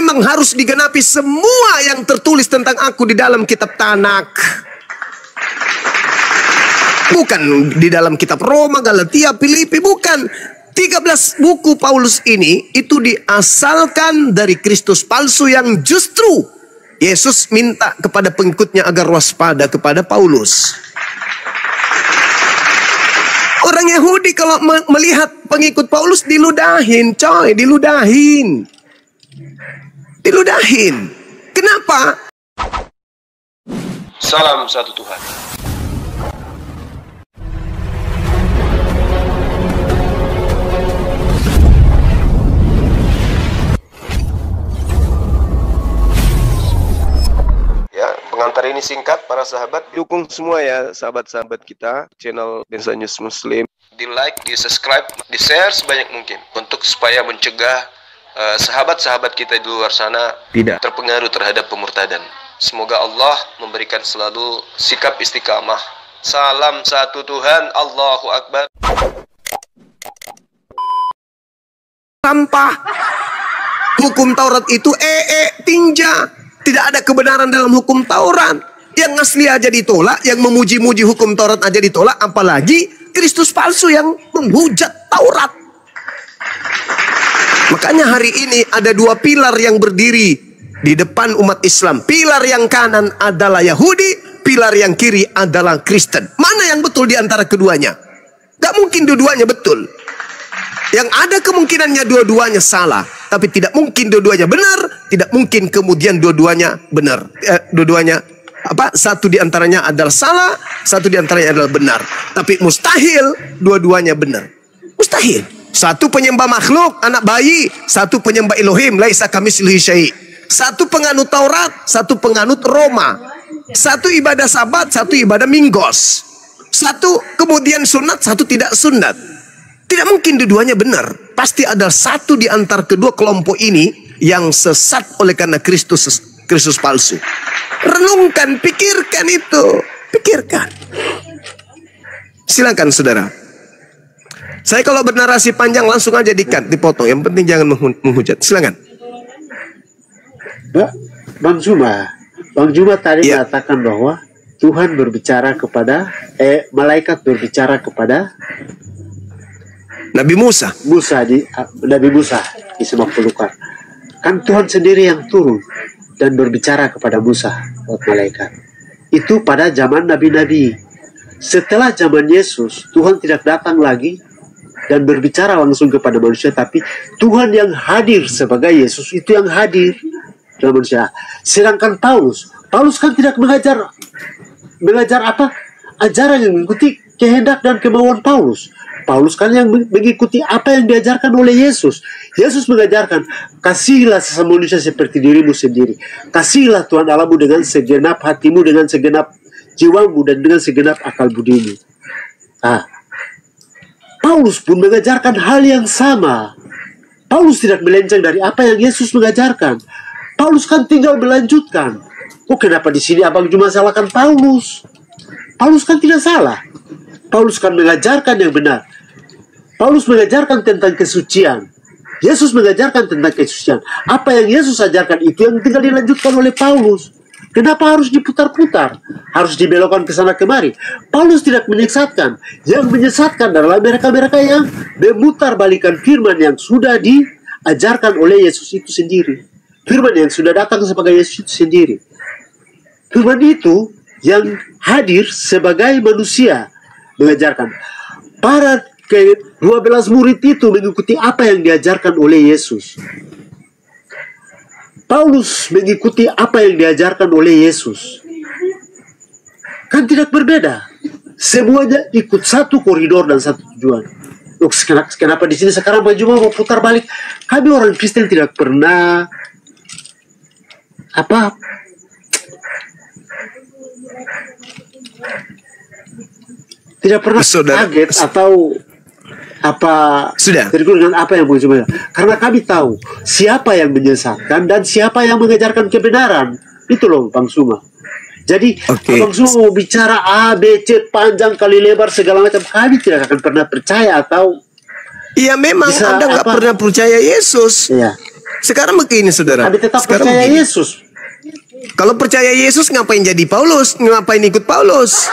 memang harus digenapi semua yang tertulis tentang aku di dalam kitab Tanak. Bukan di dalam kitab Roma, Galatia, Filipi, bukan. 13 buku Paulus ini itu diasalkan dari Kristus palsu yang justru Yesus minta kepada pengikutnya agar waspada kepada Paulus. Orang Yahudi kalau melihat pengikut Paulus diludahin, coy, diludahin. Diludahin. Kenapa? Salam satu Tuhan. Ya, pengantar ini singkat para sahabat. Dukung semua ya sahabat-sahabat kita channel Densa News Muslim. Di like, di subscribe, di share sebanyak mungkin untuk supaya mencegah sahabat-sahabat kita di luar sana tidak terpengaruh terhadap pemurtadan. Semoga Allah memberikan selalu sikap istiqamah. Salam satu Tuhan, Allahu Akbar. Sampah. Hukum Taurat itu tinja. Tidak ada kebenaran dalam hukum Taurat. Yang asli aja ditolak, yang memuji-muji hukum Taurat aja ditolak, apalagi Kristus palsu yang menghujat Taurat. Makanya hari ini ada dua pilar yang berdiri di depan umat Islam. Pilar yang kanan adalah Yahudi, pilar yang kiri adalah Kristen. Mana yang betul di antara keduanya? Gak mungkin dua-duanya betul. Yang ada kemungkinannya dua-duanya salah, tapi tidak mungkin dua-duanya benar, tidak mungkin kemudian dua-duanya benar. Satu di antaranya adalah salah, satu di antaranya adalah benar. Tapi mustahil dua-duanya benar. Mustahil. Satu penyembah makhluk, anak bayi, satu penyembah Elohim, laisa kamitslihi syai'. Satu penganut Taurat, satu penganut Roma. Satu ibadah Sabat, satu ibadah Minggos. Satu kemudian sunat, satu tidak sunat. Tidak mungkin dua-duanya benar. Pasti ada satu di antara kedua kelompok ini yang sesat oleh karena Kristus palsu. Renungkan, pikirkan itu. Pikirkan. Silakan saudara. Saya kalau bernarasi panjang langsung aja di-cut, dipotong. Yang penting jangan menghujat. Silakan. Bang Juma tadi mengatakan bahwa Tuhan berbicara kepada malaikat berbicara kepada Nabi Musa. Nabi Musa di semak belukar. Kan Tuhan sendiri yang turun dan berbicara kepada Musa malaikat. Itu pada zaman nabi-nabi. Setelah zaman Yesus, Tuhan tidak datang lagi dan berbicara langsung kepada manusia, tapi Tuhan yang hadir sebagai Yesus itu yang hadir dalam manusia. Sedangkan Paulus kan tidak mengajar apa? Ajaran yang mengikuti kehendak dan kemauan Paulus. Paulus kan yang mengikuti apa yang diajarkan oleh Yesus. Yesus mengajarkan, kasihilah sesama manusia seperti dirimu sendiri. Kasihilah Tuhan Allahmu dengan segenap hatimu, dengan segenap jiwamu, dan dengan segenap akal budimu. Paulus pun mengajarkan hal yang sama. Paulus tidak melenceng dari apa yang Yesus mengajarkan. Paulus kan tinggal melanjutkan. Kenapa di sini Abang cuma salahkan Paulus? Paulus kan tidak salah. Paulus kan mengajarkan yang benar. Paulus mengajarkan tentang kesucian. Yesus mengajarkan tentang kesucian. Apa yang Yesus ajarkan itu yang tinggal dilanjutkan oleh Paulus. Kenapa harus diputar-putar? Harus dibelokkan ke sana kemari? Paulus tidak menyesatkan. Yang menyesatkan adalah mereka-mereka yang memutarbalikkan firman yang sudah diajarkan oleh Yesus itu sendiri. Firman yang sudah datang sebagai Yesus itu sendiri. Firman itu yang hadir sebagai manusia mengajarkan. Para ke-12 murid itu mengikuti apa yang diajarkan oleh Yesus. Paulus mengikuti apa yang diajarkan oleh Yesus. Kan tidak berbeda. Semuanya ikut satu koridor dan satu tujuan. Kenapa di sini sekarang Bang Juma mau putar balik? Kami orang Kristen tidak pernah kaget atau tergolong dengan apa yang Bang Juma. Karena kami tahu siapa yang menyesatkan dan siapa yang mengajarkan kebenaran. Itu loh Bang Suma. Jadi Bang Suma mau bicara A, B, C panjang kali lebar segala macam, kami tidak akan pernah percaya atau memang Anda nggak pernah percaya Yesus. Iya. Sekarang begini saudara. Tapi tetap Sekarang percaya begini. Yesus. Kalau percaya Yesus ngapain jadi Paulus? Ngapain ikut Paulus?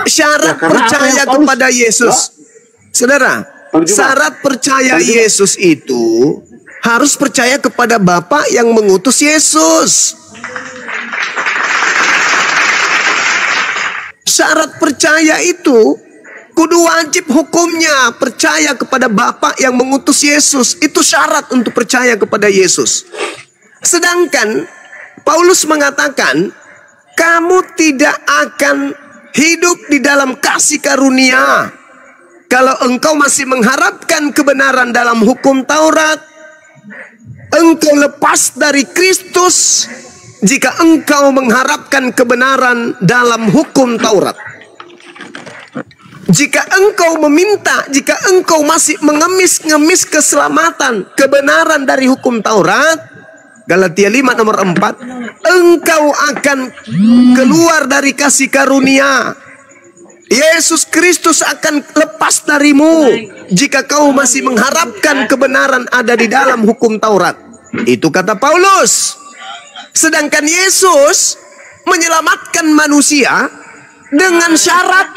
Syarat Ya, karena percaya apa yang Paulus- kepada Yesus. Saudara, Bang Juma. syarat percaya Bang Juma. Yesus itu harus percaya kepada Bapa yang mengutus Yesus. Syarat percaya itu kudu wajib hukumnya percaya kepada Bapa yang mengutus Yesus. Itu syarat untuk percaya kepada Yesus. Sedangkan Paulus mengatakan, kamu tidak akan hidup di dalam kasih karunia kalau engkau masih mengharapkan kebenaran dalam hukum Taurat. Engkau lepas dari Kristus jika engkau mengharapkan kebenaran dalam hukum Taurat. Jika engkau meminta, jika engkau masih mengemis-ngemis keselamatan, kebenaran dari hukum Taurat, Galatia 5 nomor 4, engkau akan keluar dari kasih karunia. Yesus Kristus akan lepas darimu jika kau masih mengharapkan kebenaran ada di dalam hukum Taurat. Itu kata Paulus. Sedangkan Yesus menyelamatkan manusia dengan syarat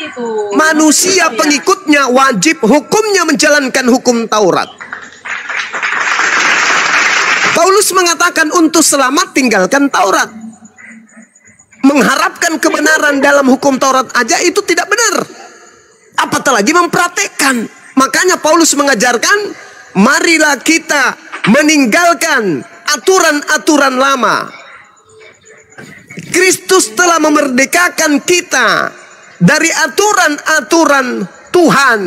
manusia pengikutnya wajib hukumnya menjalankan hukum Taurat. Paulus mengatakan untuk selamat tinggalkan Taurat. Mengharapkan kebenaran dalam hukum Taurat aja itu tidak benar. Apatah lagi mempraktekkan. Makanya Paulus mengajarkan, marilah kita meninggalkan aturan-aturan lama. Kristus telah memerdekakan kita dari aturan-aturan Tuhan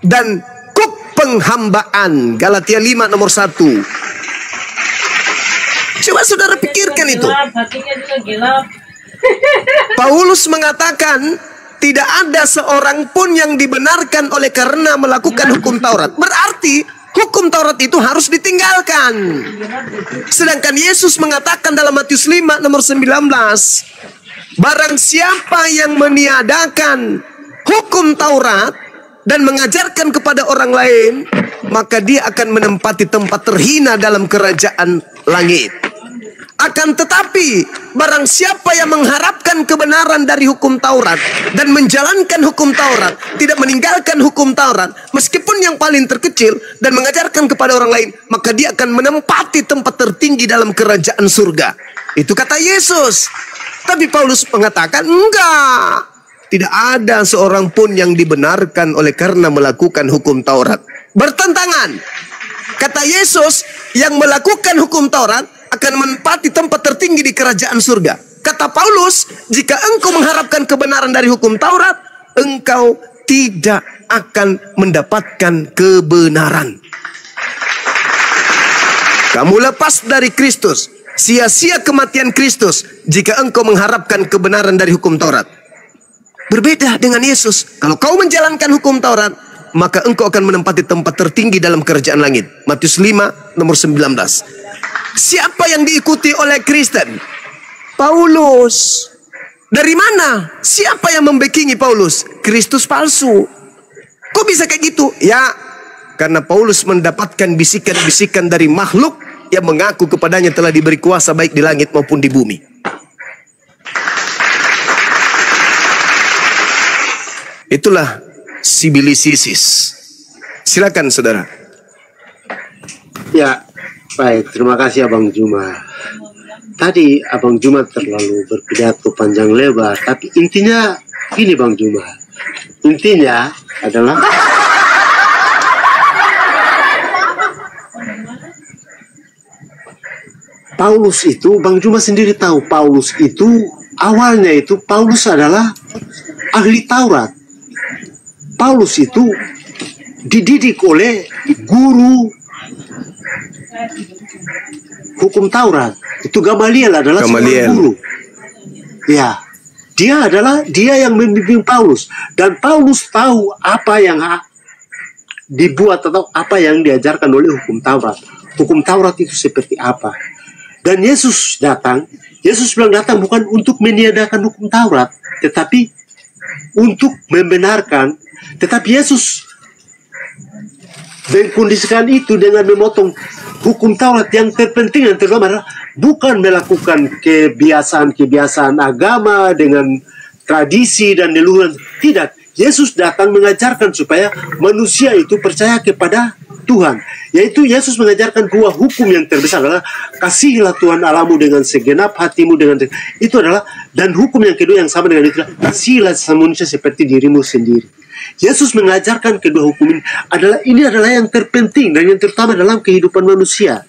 dan kuk penghambaan. Galatia 5 nomor 1. Coba saudara pikirkan itu. Paulus mengatakan tidak ada seorang pun yang dibenarkan oleh karena melakukan hukum Taurat. Berarti hukum Taurat itu harus ditinggalkan. Sedangkan Yesus mengatakan dalam Matius 5 nomor 19, barang siapa yang meniadakan hukum Taurat dan mengajarkan kepada orang lain, maka dia akan menempati tempat terhina dalam kerajaan langit. Akan tetapi, barang siapa yang mengharapkan kebenaran dari hukum Taurat dan menjalankan hukum Taurat, tidak meninggalkan hukum Taurat, meskipun yang paling terkecil, dan mengajarkan kepada orang lain, maka dia akan menempati tempat tertinggi dalam kerajaan surga. Itu kata Yesus. Tapi Paulus mengatakan, enggak. Tidak ada seorang pun yang dibenarkan oleh karena melakukan hukum Taurat. Bertentangan. Kata Yesus, yang melakukan hukum Taurat akan menempati tempat tertinggi di kerajaan surga. Kata Paulus, jika engkau mengharapkan kebenaran dari hukum Taurat, engkau tidak akan mendapatkan kebenaran. Kamu lepas dari Kristus, sia-sia kematian Kristus jika engkau mengharapkan kebenaran dari hukum Taurat. Berbeda dengan Yesus. Kalau kau menjalankan hukum Taurat, maka engkau akan menempati tempat tertinggi dalam kerajaan langit. Matius 5 nomor 19. Siapa yang diikuti oleh Kristen? Paulus. Dari mana? Siapa yang membekingi Paulus? Kristus palsu. Kok bisa kayak gitu? Ya, karena Paulus mendapatkan bisikan-bisikan dari makhluk yang mengaku kepadanya telah diberi kuasa baik di langit maupun di bumi. Itulah sibilisisis. Silakan saudara. Ya, baik. Terima kasih Abang Juma. Tadi Abang Juma terlalu berpidato panjang lebar, tapi intinya gini Bang Juma. Intinya adalah Paulus itu, Bang Juma sendiri tahu, Paulus itu awalnya itu Paulus adalah ahli Taurat. Paulus itu dididik oleh guru hukum Taurat. Itu Gamaliel adalah seorang guru. Ya, dia yang membimbing Paulus, dan Paulus tahu apa yang dibuat atau apa yang diajarkan oleh hukum Taurat. Hukum Taurat itu seperti apa? Dan Yesus datang. Yesus bilang datang bukan untuk meniadakan hukum Taurat, tetapi untuk membenarkan. Tetapi Yesus mengkondisikan itu dengan memotong hukum Taurat. Yang terpenting dan terutama adalah bukan melakukan kebiasaan-kebiasaan agama dengan tradisi dan leluhur. Tidak, Yesus datang mengajarkan supaya manusia itu percaya kepada Tuhan. Yaitu Yesus mengajarkan dua hukum yang terbesar adalah kasihilah Tuhan Allahmu dengan segenap hatimu, dengan itu adalah, dan hukum yang kedua yang sama dengan itu adalah kasihilah manusia seperti dirimu sendiri. Yesus mengajarkan kedua hukum ini adalah yang terpenting dan yang terutama dalam kehidupan manusia.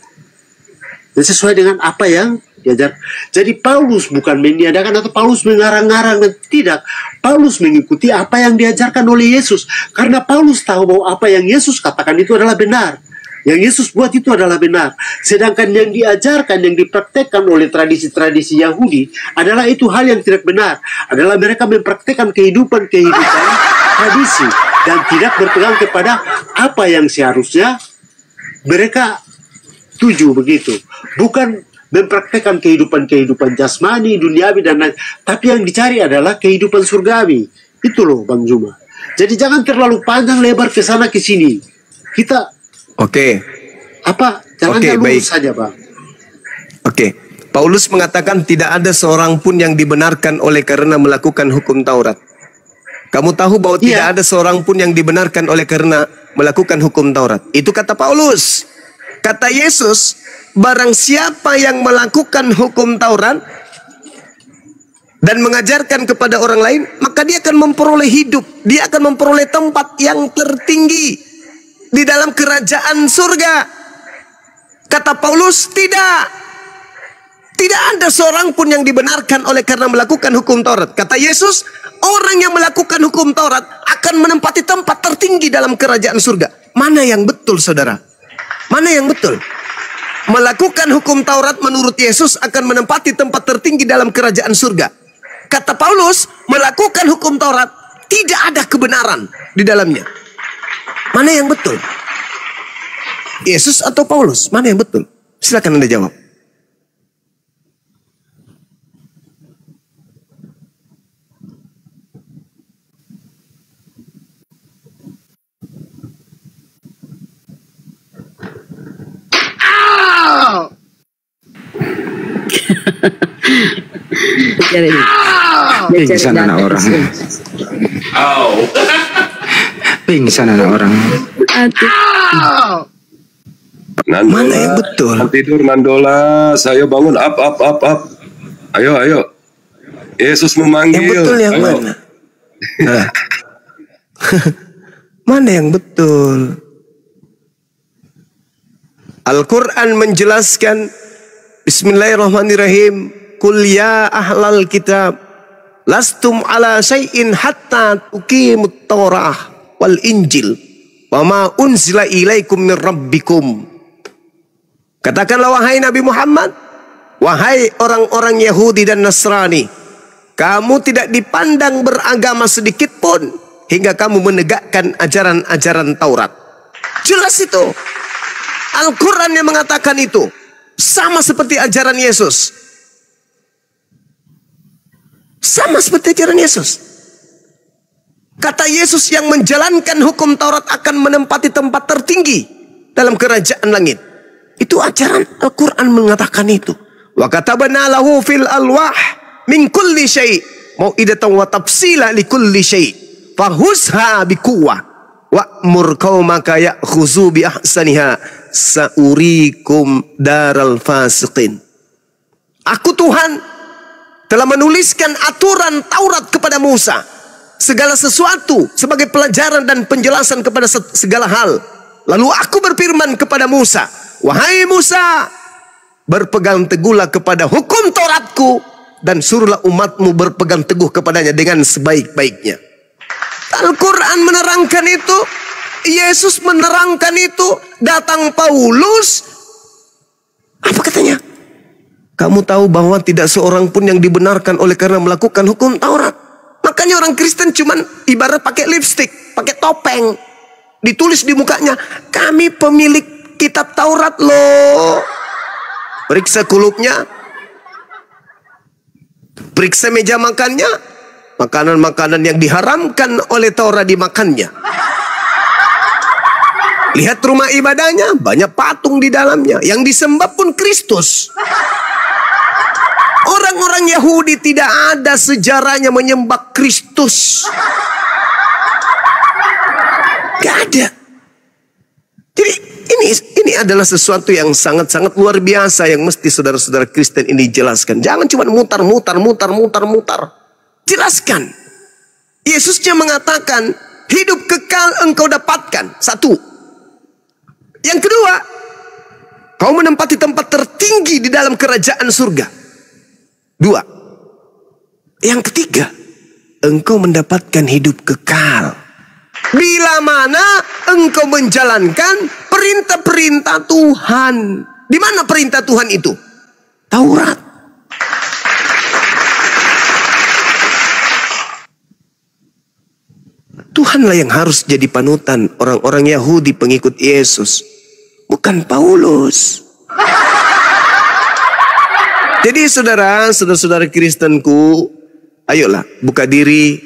Dan sesuai dengan apa yang diajar. Jadi Paulus bukan meniadakan atau Paulus mengarang-arang, dan tidak. Paulus mengikuti apa yang diajarkan oleh Yesus. Karena Paulus tahu bahwa apa yang Yesus katakan itu adalah benar. Yang Yesus buat itu adalah benar. Sedangkan yang diajarkan, yang dipraktekkan oleh tradisi-tradisi Yahudi adalah itu hal yang tidak benar. Adalah mereka mempraktekkan kehidupan tradisi dan tidak berpegang kepada apa yang seharusnya mereka tuju begitu. Bukan mempraktekkan kehidupan jasmani, duniawi dan lain. Tapi yang dicari adalah kehidupan surgawi. Itu loh Bang Zuma. Jadi jangan terlalu panjang lebar ke sana ke sini. Kita jalannya lurus saja, Bang. Paulus mengatakan tidak ada seorang pun yang dibenarkan oleh karena melakukan hukum Taurat. Kamu tahu bahwa tidak ada seorang pun yang dibenarkan oleh karena melakukan hukum Taurat. Itu kata Paulus. Kata Yesus, barang siapa yang melakukan hukum Taurat dan mengajarkan kepada orang lain, maka dia akan memperoleh hidup. Dia akan memperoleh tempat yang tertinggi di dalam kerajaan surga. Kata Paulus, tidak ada seorang pun yang dibenarkan oleh karena melakukan hukum Taurat. Kata Yesus, orang yang melakukan hukum Taurat akan menempati tempat tertinggi dalam kerajaan surga. Mana yang betul, saudara? Mana yang betul? Melakukan hukum Taurat menurut Yesus akan menempati tempat tertinggi dalam kerajaan surga. Kata Paulus, melakukan hukum Taurat tidak ada kebenaran di dalamnya. Mana yang betul? Yesus atau Paulus? Mana yang betul? Silakan Anda jawab. Pingsan anak orang. Pingsan anak orang. Mana yang betul? Tidur Nandolas, ayo bangun, up. Ayo. Yesus memanggil. Yang betul yang mana? Mana yang betul? Al-Quran menjelaskan, Bismillahirrahmanirrahim, Qul ya ahlal kitab, lastum ala syai'in hatta tuqimut Taurah wal Injil, wa ma unzila ilaikum min rabbikum. Katakanlah wahai Nabi Muhammad, wahai orang-orang Yahudi dan Nasrani, kamu tidak dipandang beragama sedikit pun hingga kamu menegakkan ajaran-ajaran Taurat. Jelas itu. Al-Quran yang mengatakan itu. Sama seperti ajaran Yesus. Sama seperti ajaran Yesus. Kata Yesus, yang menjalankan hukum Taurat akan menempati tempat tertinggi dalam kerajaan langit. Itu ajaran Al-Quran mengatakan itu. Wa katabna lahu fil alwah min kulli syai' mau'idatan wa tafsila li kulli syai' fahusha biquwwah wa'mur qaumaka ya'khuzu bi ahsaniha sa'urikum daral fasiqin. Aku Tuhan telah menuliskan aturan Taurat kepada Musa, segala sesuatu sebagai pelajaran dan penjelasan kepada segala hal. Lalu aku berfirman kepada Musa, wahai Musa, berpegang teguhlah kepada hukum Tauratku dan suruhlah umatmu berpegang teguh kepadanya dengan sebaik-baiknya. Al-Quran menerangkan itu, Yesus menerangkan itu, datang Paulus, apa katanya? Kamu tahu bahwa tidak seorang pun yang dibenarkan oleh karena melakukan hukum Taurat. Makanya orang Kristen cuman ibarat pakai lipstik, pakai topeng, ditulis di mukanya, kami pemilik kitab Taurat loh. Periksa kulupnya, periksa meja makannya, makanan-makanan yang diharamkan oleh Taurat dimakannya. Lihat rumah ibadahnya, banyak patung di dalamnya. Yang disembah pun Kristus. Orang-orang Yahudi tidak ada sejarahnya menyembah Kristus. Gak ada. Jadi ini adalah sesuatu yang sangat-sangat luar biasa yang mesti saudara-saudara Kristen ini jelaskan. Jangan cuma mutar. Jelaskan. Yesusnya mengatakan, hidup kekal engkau dapatkan. Satu. Yang kedua, kau menempati tempat tertinggi di dalam kerajaan surga. Dua. Yang ketiga, engkau mendapatkan hidup kekal bila mana engkau menjalankan perintah-perintah Tuhan. Di mana perintah Tuhan itu? Taurat. Tuhanlah yang harus jadi panutan orang-orang Yahudi pengikut Yesus, bukan Paulus. Jadi saudara-saudara Kristenku, ayolah buka diri,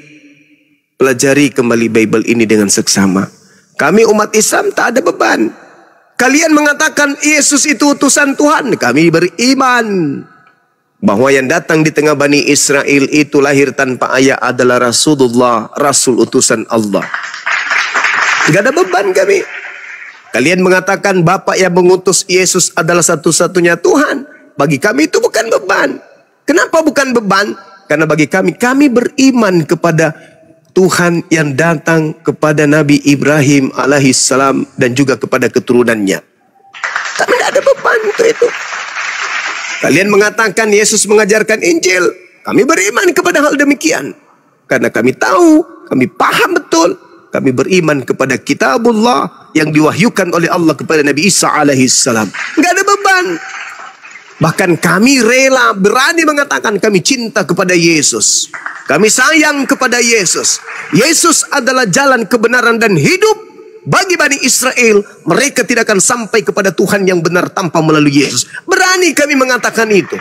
pelajari kembali Bible ini dengan seksama. Kami umat Islam tak ada beban. Kalian mengatakan Yesus itu utusan Tuhan, kami beriman bahwa yang datang di tengah Bani Israel itu lahir tanpa ayah adalah Rasulullah, Rasul utusan Allah. Tidak ada beban kami. Kalian mengatakan Bapa yang mengutus Yesus adalah satu-satunya Tuhan. Bagi kami itu bukan beban. Kenapa bukan beban? Karena bagi kami beriman kepada Tuhan yang datang kepada Nabi Ibrahim alaihissalam dan juga kepada keturunannya. Kami tidak ada beban untuk itu. Kalian mengatakan Yesus mengajarkan Injil. Kami beriman kepada hal demikian. Karena kami tahu, kami paham betul. Kami beriman kepada kitabullah yang diwahyukan oleh Allah kepada Nabi Isa alaihissalam. Tidak ada beban. Bahkan kami rela berani mengatakan kami cinta kepada Yesus. Kami sayang kepada Yesus. Yesus adalah jalan kebenaran dan hidup. Bagi Bani Israel, mereka tidak akan sampai kepada Tuhan yang benar tanpa melalui Yesus. Berani kami mengatakan itu.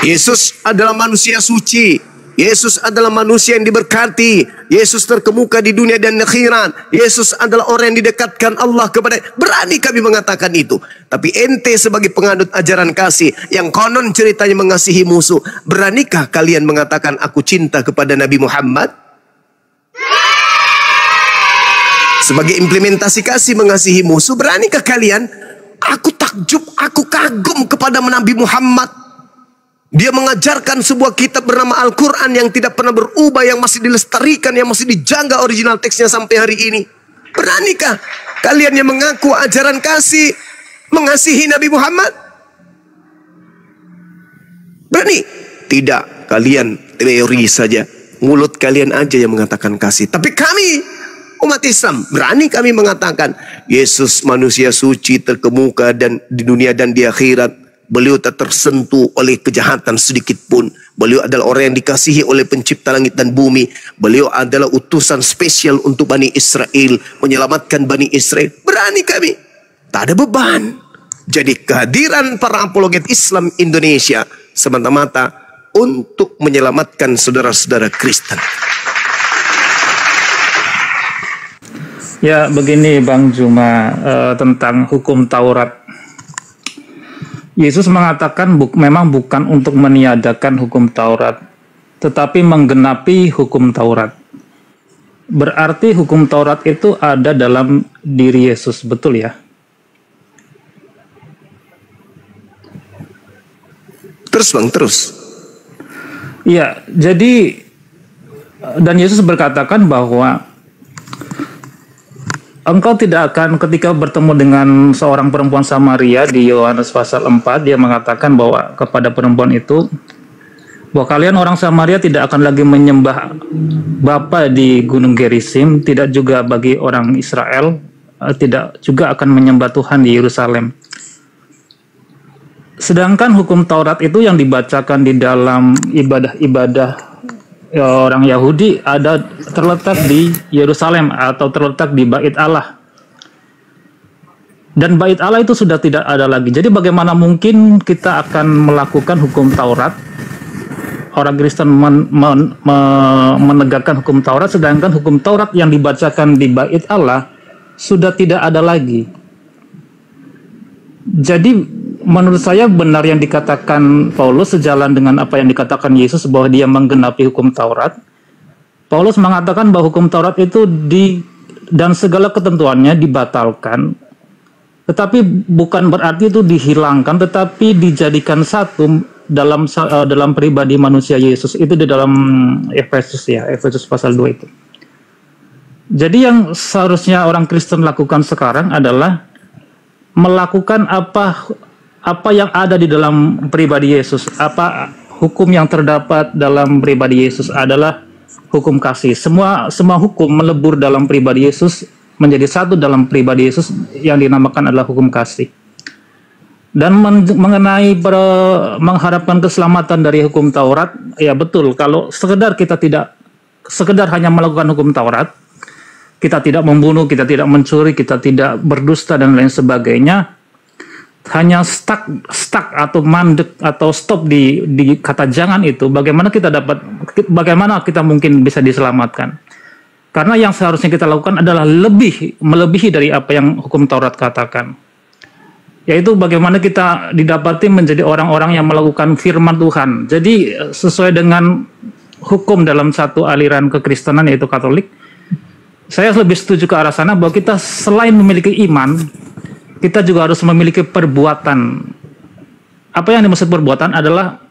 Yesus adalah manusia suci. Yesus adalah manusia yang diberkati. Yesus terkemuka di dunia dan akhirat. Yesus adalah orang yang didekatkan Allah kepada. Berani kami mengatakan itu. Tapi ente sebagai penganut ajaran kasih yang konon ceritanya mengasihi musuh, beranikah kalian mengatakan aku cinta kepada Nabi Muhammad? Sebagai implementasi kasih mengasihi musuh, beranikah kalian? Aku takjub, aku kagum kepada Nabi Muhammad. Dia mengajarkan sebuah kitab bernama Al-Quran yang tidak pernah berubah, yang masih dilestarikan, yang masih dijaga original teksnya sampai hari ini. Beranikah kalian yang mengaku ajaran kasih mengasihi Nabi Muhammad? Berani? Tidak, kalian teori saja. Mulut kalian aja yang mengatakan kasih. Tapi kami, umat Islam, berani kami mengatakan Yesus manusia suci terkemuka dan di dunia dan di akhirat. Beliau tak tersentuh oleh kejahatan sedikit pun. Beliau adalah orang yang dikasihi oleh pencipta langit dan bumi. Beliau adalah utusan spesial untuk Bani Israel, menyelamatkan Bani Israel. Berani kami. Tak ada beban. Jadi kehadiran para apologet Islam Indonesia semata-mata untuk menyelamatkan saudara-saudara Kristen. Ya, begini Bang Juma, tentang hukum Taurat. Yesus mengatakan memang bukan untuk meniadakan hukum Taurat, tetapi menggenapi hukum Taurat. Berarti hukum Taurat itu ada dalam diri Yesus, betul ya? Terus Bang, terus. Iya, jadi dan Yesus berkatakan bahwa engkau tidak akan, ketika bertemu dengan seorang perempuan Samaria di Yohanes pasal 4, dia mengatakan bahwa kepada perempuan itu, bahwa kalian orang Samaria tidak akan lagi menyembah Bapa di Gunung Gerizim, tidak juga bagi orang Israel, tidak juga akan menyembah Tuhan di Yerusalem. Sedangkan hukum Taurat itu yang dibacakan di dalam ibadah-ibadah orang Yahudi ada terletak di Yerusalem atau terletak di Bait Allah. Dan Bait Allah itu sudah tidak ada lagi. Jadi bagaimana mungkin kita akan melakukan hukum Taurat? Orang Kristen menegakkan hukum Taurat, sedangkan hukum Taurat yang dibacakan di Bait Allah sudah tidak ada lagi. Jadi menurut saya benar yang dikatakan Paulus sejalan dengan apa yang dikatakan Yesus bahwa dia menggenapi hukum Taurat. Paulus mengatakan bahwa hukum Taurat itu dan segala ketentuannya dibatalkan, tetapi bukan berarti itu dihilangkan, tetapi dijadikan satu dalam pribadi manusia Yesus. Itu di dalam Efesus pasal 2 itu. Jadi yang seharusnya orang Kristen lakukan sekarang adalah melakukan apa yang ada di dalam pribadi Yesus. Apa hukum yang terdapat dalam pribadi Yesus adalah hukum kasih. Semua hukum melebur dalam pribadi Yesus, menjadi satu dalam pribadi Yesus yang dinamakan adalah hukum kasih. Dan mengenai mengharapkan keselamatan dari hukum Taurat, ya betul, kalau kita tidak sekedar hanya melakukan hukum Taurat, kita tidak membunuh, kita tidak mencuri, kita tidak berdusta dan lain sebagainya, hanya stuck atau mandek atau stop di kata jangan itu, bagaimana kita mungkin bisa diselamatkan? Karena yang seharusnya kita lakukan adalah melebihi dari apa yang hukum Taurat katakan, yaitu bagaimana kita didapati menjadi orang-orang yang melakukan firman Tuhan. Jadi sesuai dengan hukum dalam satu aliran kekristenan yaitu Katolik, saya lebih setuju ke arah sana bahwa kita selain memiliki iman, kita juga harus memiliki perbuatan. Apa yang dimaksud perbuatan adalah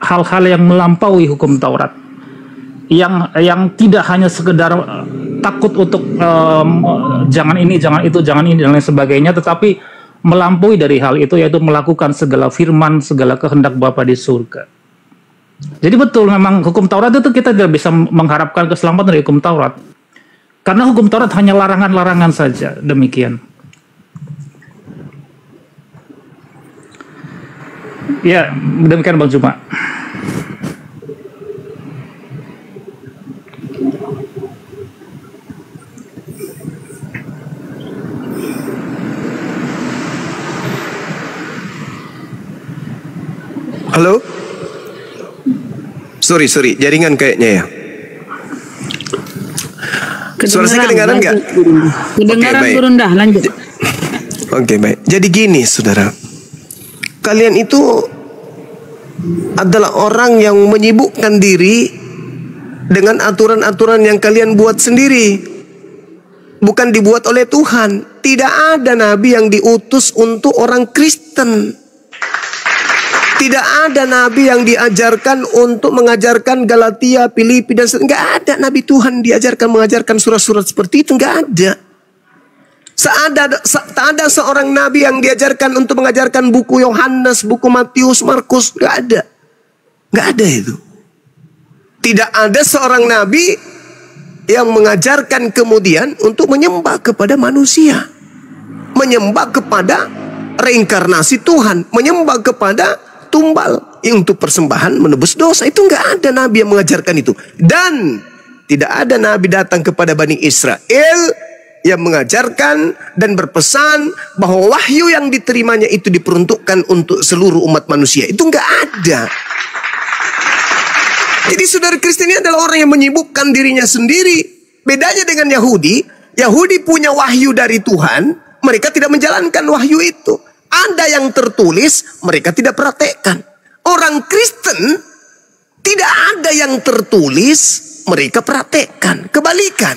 hal-hal yang melampaui hukum Taurat, yang tidak hanya sekedar takut untuk jangan ini, jangan itu, jangan ini dan lain sebagainya, tetapi melampaui dari hal itu, yaitu melakukan segala firman, segala kehendak Bapa di surga. Jadi betul, memang hukum Taurat itu kita tidak bisa mengharapkan keselamatan dari hukum Taurat. Karena hukum Taurat hanya larangan-larangan saja, demikian. Ya, demikian Bang Juma. Halo? Sorry, jaringan kayaknya ya. Suara saya kedengaran nggak? Kedengaran turun dah, lanjut. Oke, baik. Jadi gini, saudara. Kalian itu adalah orang yang menyibukkan diri dengan aturan-aturan yang kalian buat sendiri. Bukan dibuat oleh Tuhan. Tidak ada nabi yang diutus untuk orang Kristen. Tidak ada nabi yang diajarkan untuk mengajarkan Galatia, Filipi dan enggak ada nabi Tuhan diajarkan mengajarkan surat-surat seperti itu, enggak ada. Tak ada seorang nabi yang diajarkan untuk mengajarkan buku Yohanes, buku Matius, Markus, enggak ada. Enggak ada itu. Tidak ada seorang nabi yang mengajarkan kemudian untuk menyembah kepada manusia, menyembah kepada reinkarnasi Tuhan, menyembah kepada tumbal untuk persembahan menebus dosa. Itu enggak ada nabi yang mengajarkan itu. Dan tidak ada nabi datang kepada Bani Israel yang mengajarkan dan berpesan bahwa wahyu yang diterimanya itu diperuntukkan untuk seluruh umat manusia. Itu enggak ada. Jadi saudara Kristen ini adalah orang yang menyibukkan dirinya sendiri. Bedanya dengan Yahudi, Yahudi punya wahyu dari Tuhan, mereka tidak menjalankan wahyu itu. Ada yang tertulis, mereka tidak praktekkan. Orang Kristen tidak ada yang tertulis, mereka praktekkan. Kebalikan.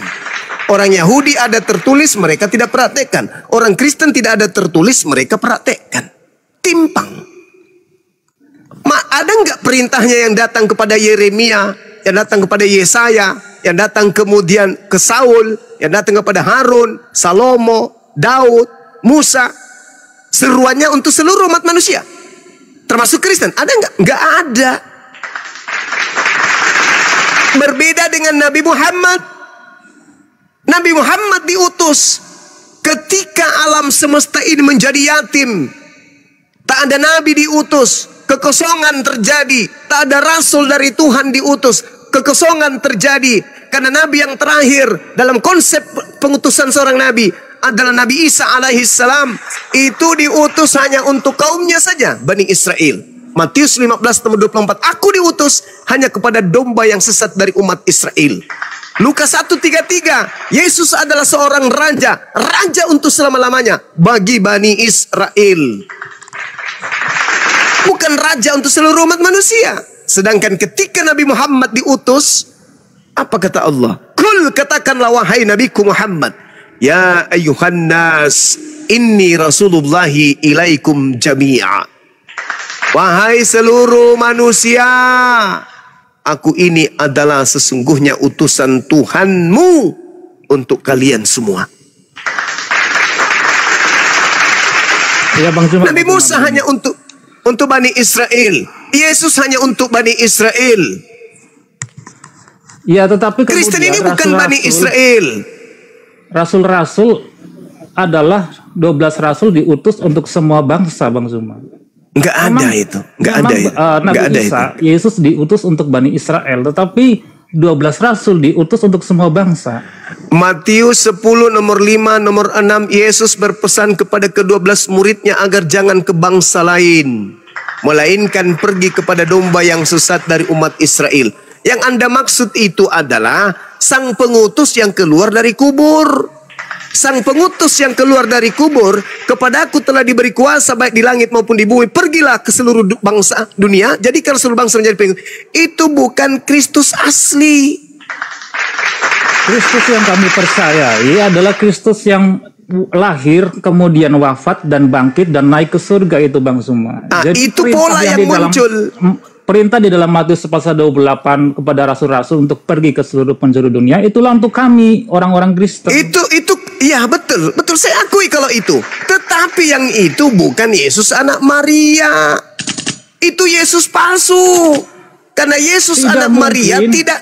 Orang Yahudi ada tertulis, mereka tidak praktekkan. Orang Kristen tidak ada tertulis, mereka praktekkan. Timpang. Ada nggak perintahnya yang datang kepada Yeremia, yang datang kepada Yesaya, yang datang kemudian ke Saul, yang datang kepada Harun, Salomo, Daud, Musa? Seruannya untuk seluruh umat manusia, termasuk Kristen. Ada nggak? Nggak ada. Berbeda dengan Nabi Muhammad. Nabi Muhammad diutus ketika alam semesta ini menjadi yatim. Tak ada nabi diutus, kekosongan terjadi. Tak ada rasul dari Tuhan diutus, kekosongan terjadi. Karena nabi yang terakhir dalam konsep pengutusan seorang nabi adalah Nabi Isa alaihissalam. Itu diutus hanya untuk kaumnya saja, Bani Israel. Matius 15:24. Aku diutus hanya kepada domba yang sesat dari umat Israel. Lukas 1:33, Yesus adalah seorang raja, raja untuk selama-lamanya bagi Bani Israel. Bukan raja untuk seluruh umat manusia. Sedangkan ketika Nabi Muhammad diutus, apa kata Allah? Kul, katakanlah wahai Nabiku Muhammad, ya ayyuhan nas, inni rasulullahi ilaikum jami'a. Wahai seluruh manusia, aku ini adalah sesungguhnya utusan Tuhanmu untuk kalian semua. Ya, Bang Zuma, Nabi Musa hanya untuk Bani Israel. Yesus hanya untuk Bani Israel. Ya, tetapi Kristen ini bukan Bani Israel. Rasul-rasul adalah 12 rasul diutus untuk semua bangsa, Bang Zuma. Enggak ada itu. Enggak ada itu. Nabi Isa, Yesus diutus untuk Bani Israel, tetapi 12 rasul diutus untuk semua bangsa. Matius 10 nomor 5 nomor 6, Yesus berpesan kepada ke-12 muridnya agar jangan ke bangsa lain, melainkan pergi kepada domba yang sesat dari umat Israel. Yang Anda maksud itu adalah sang pengutus yang keluar dari kubur. Sang pengutus yang keluar dari kubur, kepada aku telah diberi kuasa baik di langit maupun di bumi. Pergilah ke seluruh bangsa dunia, jadikan seluruh bangsa menjadi pengikut. Itu bukan Kristus asli. Kristus yang kami percayai adalah Kristus yang lahir, kemudian wafat dan bangkit dan naik ke surga, itu Bang Zuma. Jadi itu pola yang muncul. Perintah di dalam Matius pasal 28 kepada rasul-rasul untuk pergi ke seluruh penjuru dunia, itulah untuk kami orang-orang Kristen. Itu ya betul saya akui kalau itu. Tetapi yang itu bukan Yesus anak Maria. Itu Yesus palsu. Karena Yesus Tidak anak Maria mungkin. tidak.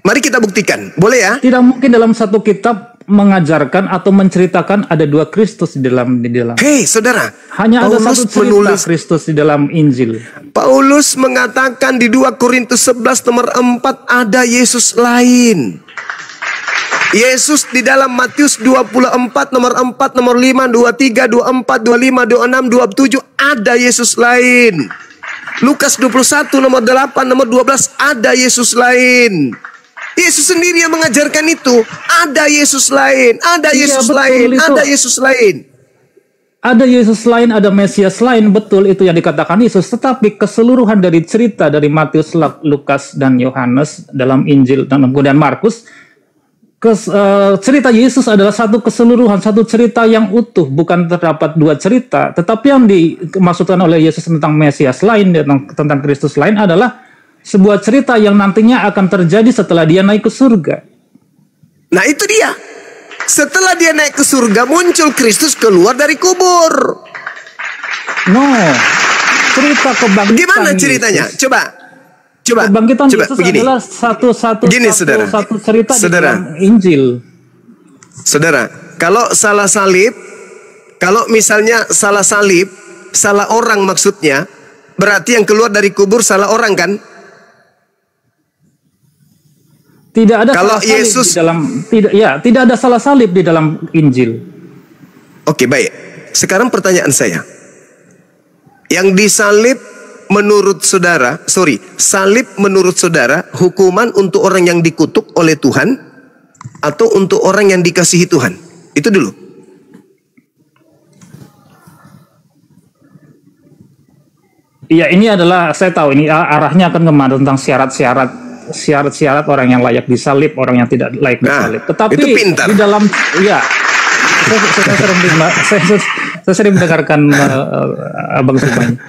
Mari kita buktikan. Boleh ya? Tidak mungkin dalam satu kitab mengajarkan atau menceritakan ada dua Kristus di dalam. Hei saudara, Hanya ada Paulus satu cerita Kristus di dalam Injil. Paulus mengatakan di 2 Korintus 11 nomor 4 ada Yesus lain. Yesus di dalam Matius 24 nomor 4 nomor 5 23 24 25 26 27 ada Yesus lain. Lukas 21 nomor 8 nomor 12 ada Yesus lain. Yesus sendiri yang mengajarkan itu. Ada Yesus lain, ada Yesus lain, ada Yesus lain. Ada Yesus lain, ada Mesias lain, betul itu yang dikatakan Yesus. Tetapi keseluruhan dari cerita dari Matius, Lukas, dan Yohanes dalam Injil dan kemudian Markus, cerita Yesus adalah satu keseluruhan, satu cerita yang utuh, bukan terdapat dua cerita. Tetapi yang dimaksudkan oleh Yesus tentang Mesias lain, tentang Kristus lain adalah sebuah cerita yang nantinya akan terjadi setelah dia naik ke surga. Nah itu dia. Setelah dia naik ke surga, muncul Kristus keluar dari kubur. No, cerita kebangkitan. Gimana ceritanya? Yesus. Coba Kebangkitan Yesus begini. adalah satu cerita saudara, di dalam Injil. Saudara, kalau salah salib, kalau misalnya salah salib, salah orang maksudnya, berarti yang keluar dari kubur salah orang kan? Tidak ada kalau salah Yesus salib tidak ada salah salib di dalam Injil. Oke, baik. Sekarang pertanyaan saya. Yang disalib menurut saudara, salib menurut saudara hukuman untuk orang yang dikutuk oleh Tuhan atau untuk orang yang dikasihi Tuhan? Itu dulu. Iya, ini adalah, saya tahu ini arahnya akan kemana tentang syarat-syarat orang yang layak disalib, orang yang tidak layak disalib. Tetapi itu pintar. Di dalam, ya, saya sering mendengarkan Abang Subhan.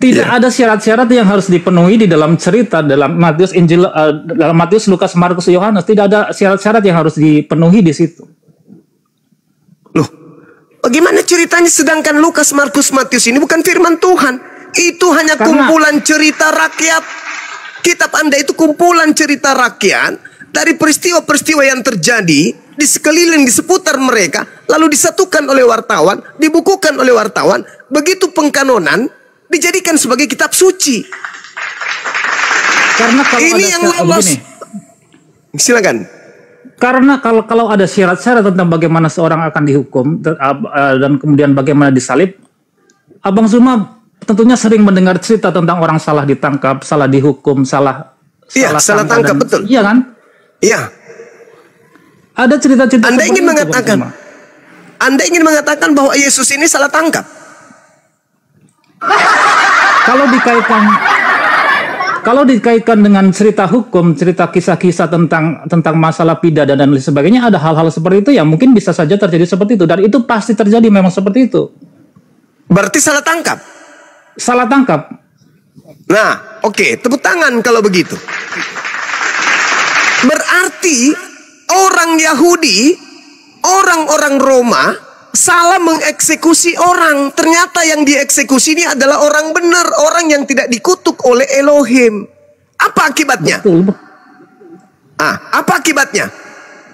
Tidak ada syarat-syarat yang harus dipenuhi di dalam cerita dalam Matius, Injil, dalam Matius, Lukas, Markus, Yohanes. Tidak ada syarat-syarat yang harus dipenuhi di situ. Loh, bagaimana ceritanya sedangkan Lukas, Markus, Matius ini bukan firman Tuhan? Itu hanya kumpulan cerita rakyat. Kitab Anda itu kumpulan cerita rakyat dari peristiwa-peristiwa yang terjadi di sekeliling, di seputar mereka, lalu disatukan oleh wartawan, dibukukan oleh wartawan, begitu pengkanonan, dijadikan sebagai kitab suci. Karena kalau ini yang lolos. Silakan. Karena kalau ada syarat-syarat tentang bagaimana seorang akan dihukum dan kemudian bagaimana disalib, Abang Zuma tentunya sering mendengar cerita tentang orang salah ditangkap, salah dihukum, salah tangkap, betul. Iya kan? Iya. Ada cerita-cerita Anda seperti ingin itu, mengatakan, Bang Sima. Anda ingin mengatakan bahwa Yesus ini salah tangkap? Kalau dikaitkan dengan cerita hukum, cerita kisah-kisah tentang masalah pidana dan lain sebagainya, ada hal-hal seperti itu yang mungkin bisa saja terjadi seperti itu, dan itu pasti terjadi memang seperti itu. Berarti salah tangkap. Salah tangkap. Nah, oke, tepuk tangan kalau begitu. Berarti orang Yahudi, orang-orang Roma salah mengeksekusi orang. Ternyata yang dieksekusi ini adalah orang benar, orang yang tidak dikutuk oleh Elohim. Apa akibatnya? Betul. Apa akibatnya?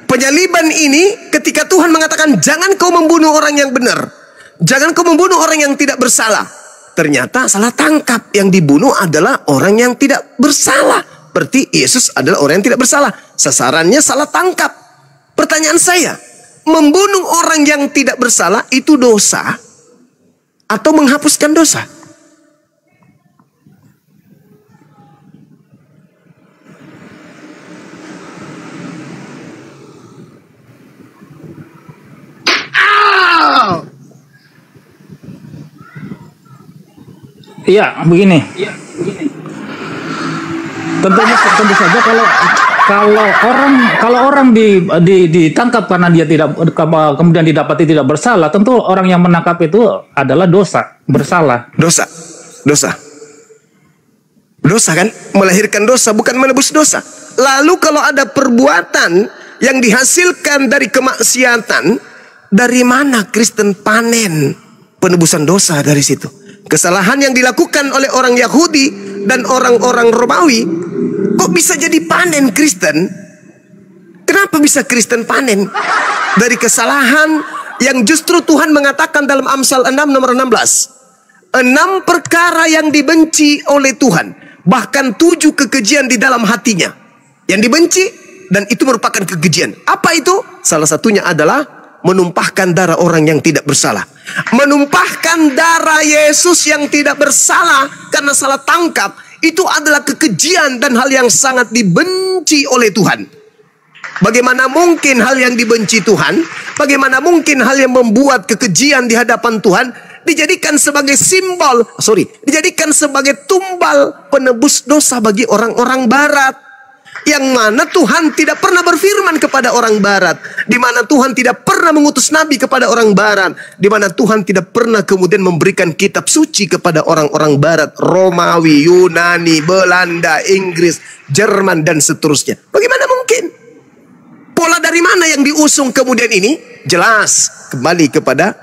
Penyaliban ini ketika Tuhan mengatakan jangan kau membunuh orang yang benar, jangan kau membunuh orang yang tidak bersalah. Ternyata salah tangkap, yang dibunuh adalah orang yang tidak bersalah. Berarti Yesus adalah orang yang tidak bersalah. Sasarannya salah tangkap. Pertanyaan saya, membunuh orang yang tidak bersalah itu dosa atau menghapuskan dosa? Iya, begini. Tentu saja kalau orang ditangkap karena dia tidak, kemudian didapati tidak bersalah, tentu orang yang menangkap itu adalah dosa, bersalah. Dosa kan melahirkan dosa, bukan menebus dosa. Lalu kalau ada perbuatan yang dihasilkan dari kemaksiatan, dari mana Kristen panen penebusan dosa dari situ? Kesalahan yang dilakukan oleh orang Yahudi dan orang-orang Romawi, kok bisa jadi panen Kristen? Kenapa bisa Kristen panen dari kesalahan yang justru Tuhan mengatakan dalam Amsal 6 nomor 16, 6 perkara yang dibenci oleh Tuhan, bahkan 7 kekejian di dalam hatinya yang dibenci, dan itu merupakan kekejian. Apa itu? Salah satunya adalah menumpahkan darah orang yang tidak bersalah. Menumpahkan darah Yesus yang tidak bersalah karena salah tangkap, itu adalah kekejian dan hal yang sangat dibenci oleh Tuhan. Bagaimana mungkin hal yang dibenci Tuhan, bagaimana mungkin hal yang membuat kekejian di hadapan Tuhan dijadikan sebagai dijadikan sebagai tumbal penebus dosa bagi orang-orang barat, yang mana Tuhan tidak pernah berfirman kepada orang barat, di mana Tuhan tidak pernah mengutus nabi kepada orang barat, di mana Tuhan tidak pernah kemudian memberikan kitab suci kepada orang-orang barat, Romawi, Yunani, Belanda, Inggris, Jerman, dan seterusnya. Bagaimana mungkin? Pola dari mana yang diusung kemudian ini? Jelas kembali kepada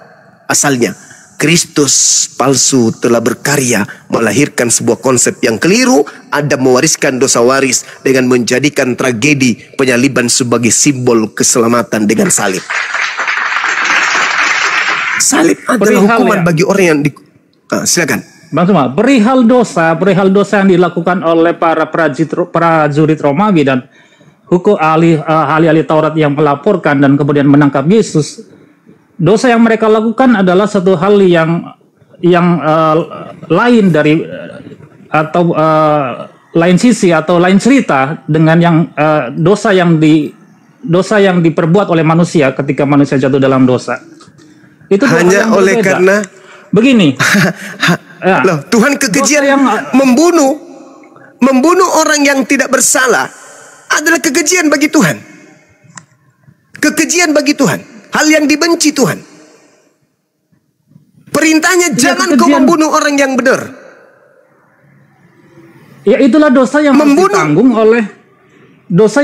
asalnya. Kristus palsu telah berkarya melahirkan sebuah konsep yang keliru. Adam mewariskan dosa waris dengan menjadikan tragedi penyaliban sebagai simbol keselamatan dengan salib. Salib adalah hukuman bagi orang yang silakan. Bang Suma, perihal dosa yang dilakukan oleh para prajurit Romawi dan hukum ahli-ahli Taurat yang melaporkan dan kemudian menangkap Yesus. Dosa yang mereka lakukan adalah satu hal yang lain dari atau lain sisi atau lain cerita dengan yang dosa yang diperbuat oleh manusia ketika manusia jatuh dalam dosa. Itu hanya oleh berbeda. Karena begini. Loh, Tuhan kekejian yang membunuh orang yang tidak bersalah adalah kekejian bagi Tuhan. Kekejian bagi Tuhan. Hal yang dibenci Tuhan. Perintahnya jangan kau membunuh orang yang benar. Ya itulah dosa yang harus ditanggung oleh dosa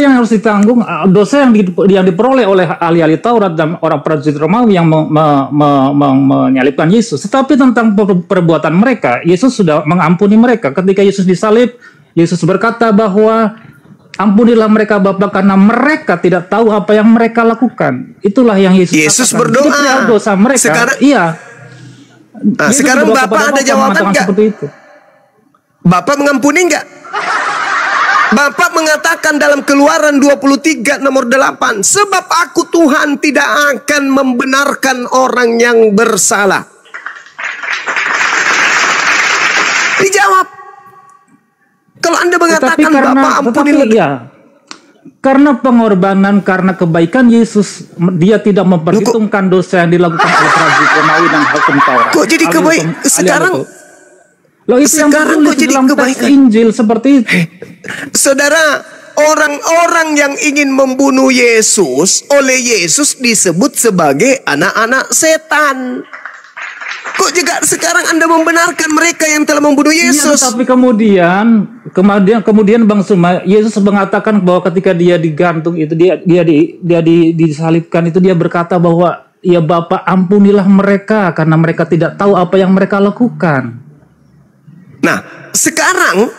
yang diperoleh oleh ahli-ahli Taurat dan orang prajurit Romawi yang menyalibkan Yesus. Tetapi tentang perbuatan mereka, Yesus sudah mengampuni mereka. Ketika Yesus disalib, Yesus berkata bahwa ampunilah mereka Bapa karena mereka tidak tahu apa yang mereka lakukan. Itulah yang Yesus katakan. Berdoa. Dosa mereka. Sekarang, iya. Sekarang Bapak ada jawaban nggak? Bapak mengampuni nggak? Bapak mengatakan dalam Keluaran 23 nomor 8, sebab aku Tuhan tidak akan membenarkan orang yang bersalah. Dijawab. Kalau Anda mengatakan Bapak ampunilah, Karena pengorbanan, karena kebaikan Yesus, dia tidak memperhitungkan dosa yang dilakukan oleh Raja Romawi dan hukum Taurat. Kok jadi kebaikan sekarang? Loh, itu Sekarang yang kok jadi dalam kebaikan? teks Injil seperti itu. Saudara, orang-orang yang ingin membunuh Yesus oleh Yesus disebut sebagai anak-anak setan. Kok juga sekarang Anda membenarkan mereka yang telah membunuh Yesus? Ya, tapi kemudian Bang Suma, Yesus mengatakan bahwa ketika dia digantung itu dia disalibkan itu, dia berkata bahwa ya Bapa, ampunilah mereka karena mereka tidak tahu apa yang mereka lakukan. Nah, sekarang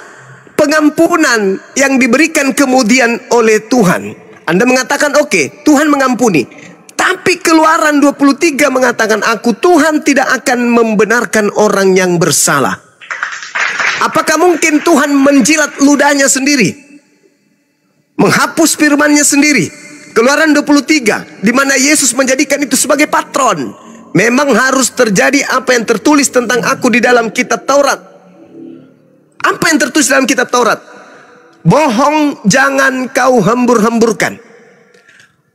pengampunan yang diberikan kemudian oleh Tuhan, Anda mengatakan oke, Tuhan mengampuni. Tapi Keluaran 23 mengatakan, aku Tuhan tidak akan membenarkan orang yang bersalah. Apakah mungkin Tuhan menjilat ludahnya sendiri? Menghapus firman-Nya sendiri? Keluaran 23, di mana Yesus menjadikan itu sebagai patron. Memang harus terjadi apa yang tertulis tentang aku di dalam kitab Taurat. Apa yang tertulis dalam kitab Taurat? Bohong jangan kau hembur-hemburkan.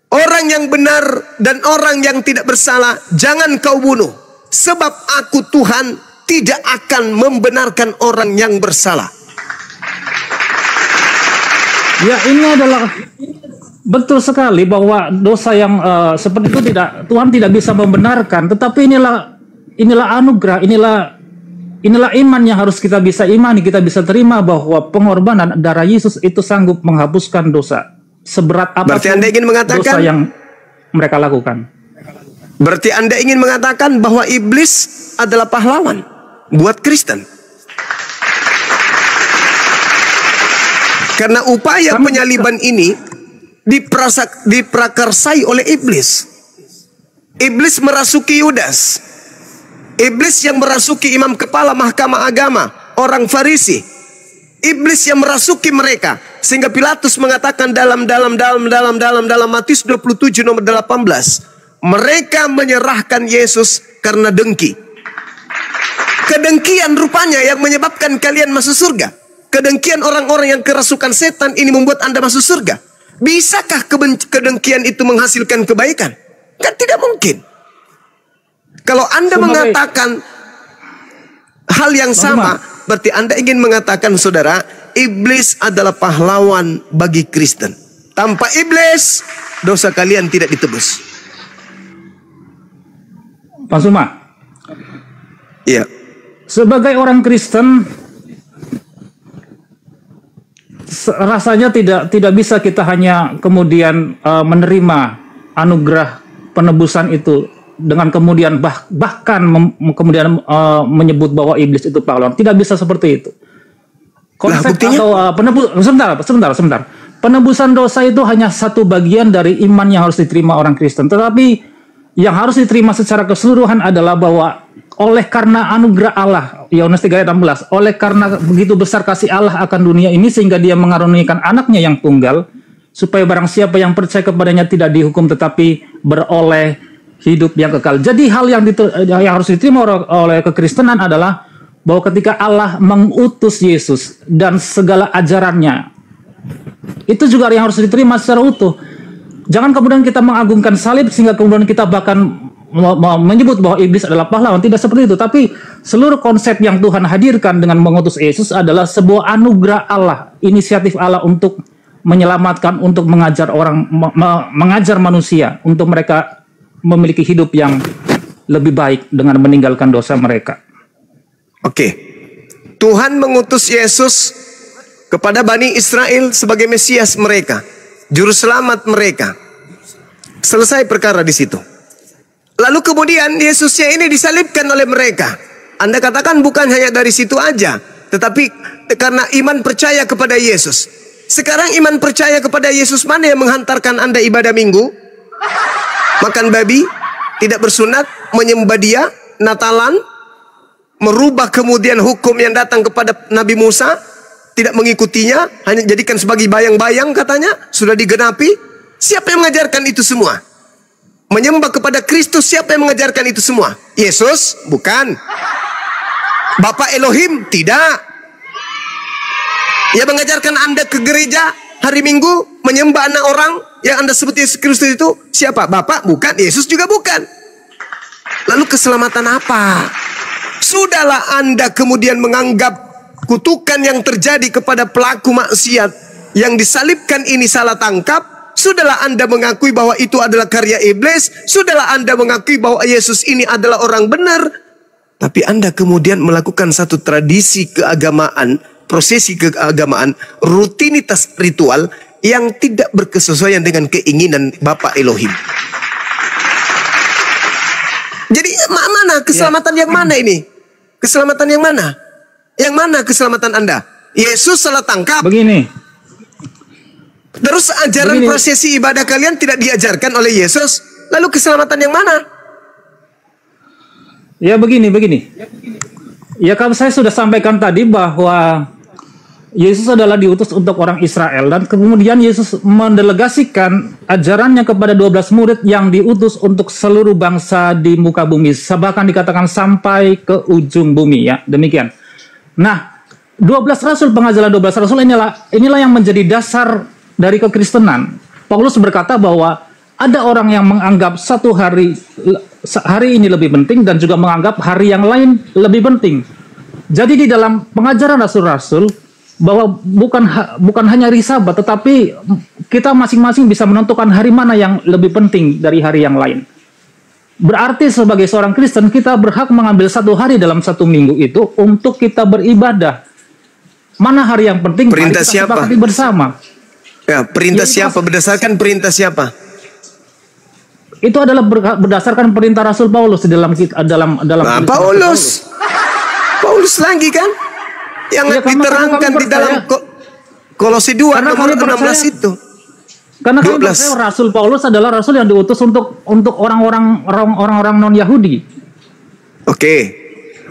Orang yang benar dan orang yang tidak bersalah jangan kau bunuh. Sebab aku Tuhan tidak akan membenarkan orang yang bersalah. Ya, ini adalah betul sekali bahwa dosa yang seperti itu Tuhan tidak bisa membenarkan. Tetapi inilah anugerah, inilah iman yang harus kita bisa imani, kita bisa terima bahwa pengorbanan darah Yesus itu sanggup menghapuskan dosa. Seberat apa Berarti Anda ingin mengatakan dosa yang mereka lakukan. Berarti Anda ingin mengatakan bahwa iblis adalah pahlawan buat Kristen. Karena upaya penyaliban ini diprakarsai oleh iblis. Iblis merasuki Yudas. Iblis yang merasuki imam kepala mahkamah agama, orang Farisi. Iblis yang merasuki mereka, sehingga Pilatus mengatakan dalam Matius 27 nomor 18, mereka menyerahkan Yesus karena dengki. Kedengkian rupanya yang menyebabkan kalian masuk surga. Kedengkian orang-orang yang kerasukan setan ini membuat Anda masuk surga. Bisakah kedengkian itu menghasilkan kebaikan? Kan tidak mungkin. Kalau Anda mengatakan hal yang sama, berarti Anda ingin mengatakan, saudara, iblis adalah pahlawan bagi Kristen. Tanpa iblis, dosa kalian tidak ditebus. Pak Suma. Iya. Sebagai orang Kristen, rasanya tidak bisa kita hanya kemudian menerima anugerah penebusan itu dengan kemudian bahkan kemudian menyebut bahwa iblis itu pahlawan. Tidak bisa seperti itu. Konsep atau sebentar. Penebusan dosa itu hanya satu bagian dari iman yang harus diterima orang Kristen. Tetapi yang harus diterima secara keseluruhan adalah bahwa oleh karena anugerah Allah, Yohanes 3 ayat 16, oleh karena begitu besar kasih Allah akan dunia ini sehingga dia mengaruniakan anaknya yang tunggal, supaya barang siapa yang percaya kepadanya tidak dihukum tetapi beroleh hidup yang kekal. Jadi hal yang harus diterima oleh kekristenan adalah bahwa ketika Allah mengutus Yesus dan segala ajarannya, itu juga yang harus diterima secara utuh. Jangan kemudian kita mengagungkan salib sehingga kemudian kita bahkan menyebut bahwa iblis adalah pahlawan. Tidak seperti itu. Tapi seluruh konsep yang Tuhan hadirkan dengan mengutus Yesus adalah sebuah anugerah Allah, inisiatif Allah untuk menyelamatkan, untuk mengajar mengajar manusia untuk mereka memiliki hidup yang lebih baik dengan meninggalkan dosa mereka. Oke. Tuhan mengutus Yesus kepada Bani Israel sebagai Mesias mereka, juru selamat mereka. Selesai perkara di situ. Lalu kemudian Yesusnya ini disalibkan oleh mereka. Anda katakan bukan hanya dari situ aja, tetapi karena iman percaya kepada Yesus. Sekarang iman percaya kepada Yesus mana yang menghantarkan Anda ibadah minggu? Makan babi, tidak bersunat, menyembah Dia, Natalan, merubah kemudian hukum yang datang kepada Nabi Musa, tidak mengikutinya, hanya jadikan sebagai bayang-bayang katanya, sudah digenapi. Siapa yang mengajarkan itu semua? Menyembah kepada Kristus, siapa yang mengajarkan itu semua? Yesus? Bukan. Bapak Elohim? Tidak. Yang mengajarkan Anda ke gereja hari Minggu menyembah anak orang yang Anda sebut Yesus Kristus itu siapa? Bapak? Bukan. Yesus juga bukan. Lalu keselamatan apa? Sudahlah Anda kemudian menganggap kutukan yang terjadi kepada pelaku maksiat yang disalibkan ini salah tangkap. Sudahlah Anda mengakui bahwa itu adalah karya iblis. Sudahlah Anda mengakui bahwa Yesus ini adalah orang benar. Tapi Anda kemudian melakukan satu tradisi keagamaan, prosesi keagamaan, rutinitas ritual yang tidak berkesesuaian dengan keinginan Bapa Elohim. Jadi mana keselamatan yang mana ini? Keselamatan yang mana? Yang mana keselamatan Anda? Yesus salah tangkap. Begini. Terus ajaran prosesi ibadah kalian tidak diajarkan oleh Yesus. Lalu keselamatan yang mana? Ya begini. Ya kalau saya sudah sampaikan tadi bahwa Yesus adalah diutus untuk orang Israel. Dan kemudian Yesus mendelegasikan ajarannya kepada 12 murid yang diutus untuk seluruh bangsa di muka bumi. Bahkan dikatakan sampai ke ujung bumi, ya. Demikian. Nah, 12 rasul, pengajaran 12 rasul inilah yang menjadi dasar dari kekristenan. Paulus berkata bahwa ada orang yang menganggap satu hari ini lebih penting dan juga menganggap hari yang lain lebih penting. Jadi di dalam pengajaran rasul-rasul bahwa bukan hanya hari Sabat, tetapi kita masing-masing bisa menentukan hari mana yang lebih penting dari hari yang lain. Berarti sebagai seorang Kristen kita berhak mengambil satu hari dalam satu minggu itu untuk kita beribadah. Mana hari yang penting? Perintah siapa? Sepakati bersama. Ya, perintah siapa? Berdasarkan perintah siapa? Itu adalah berdasarkan perintah Rasul Paulus dalam nah, Paulus lagi kan yang ya, diterangkan di dalam Kolose 2 nomor 16 itu. Karena Rasul Paulus adalah rasul yang diutus untuk orang-orang non-Yahudi. Oke.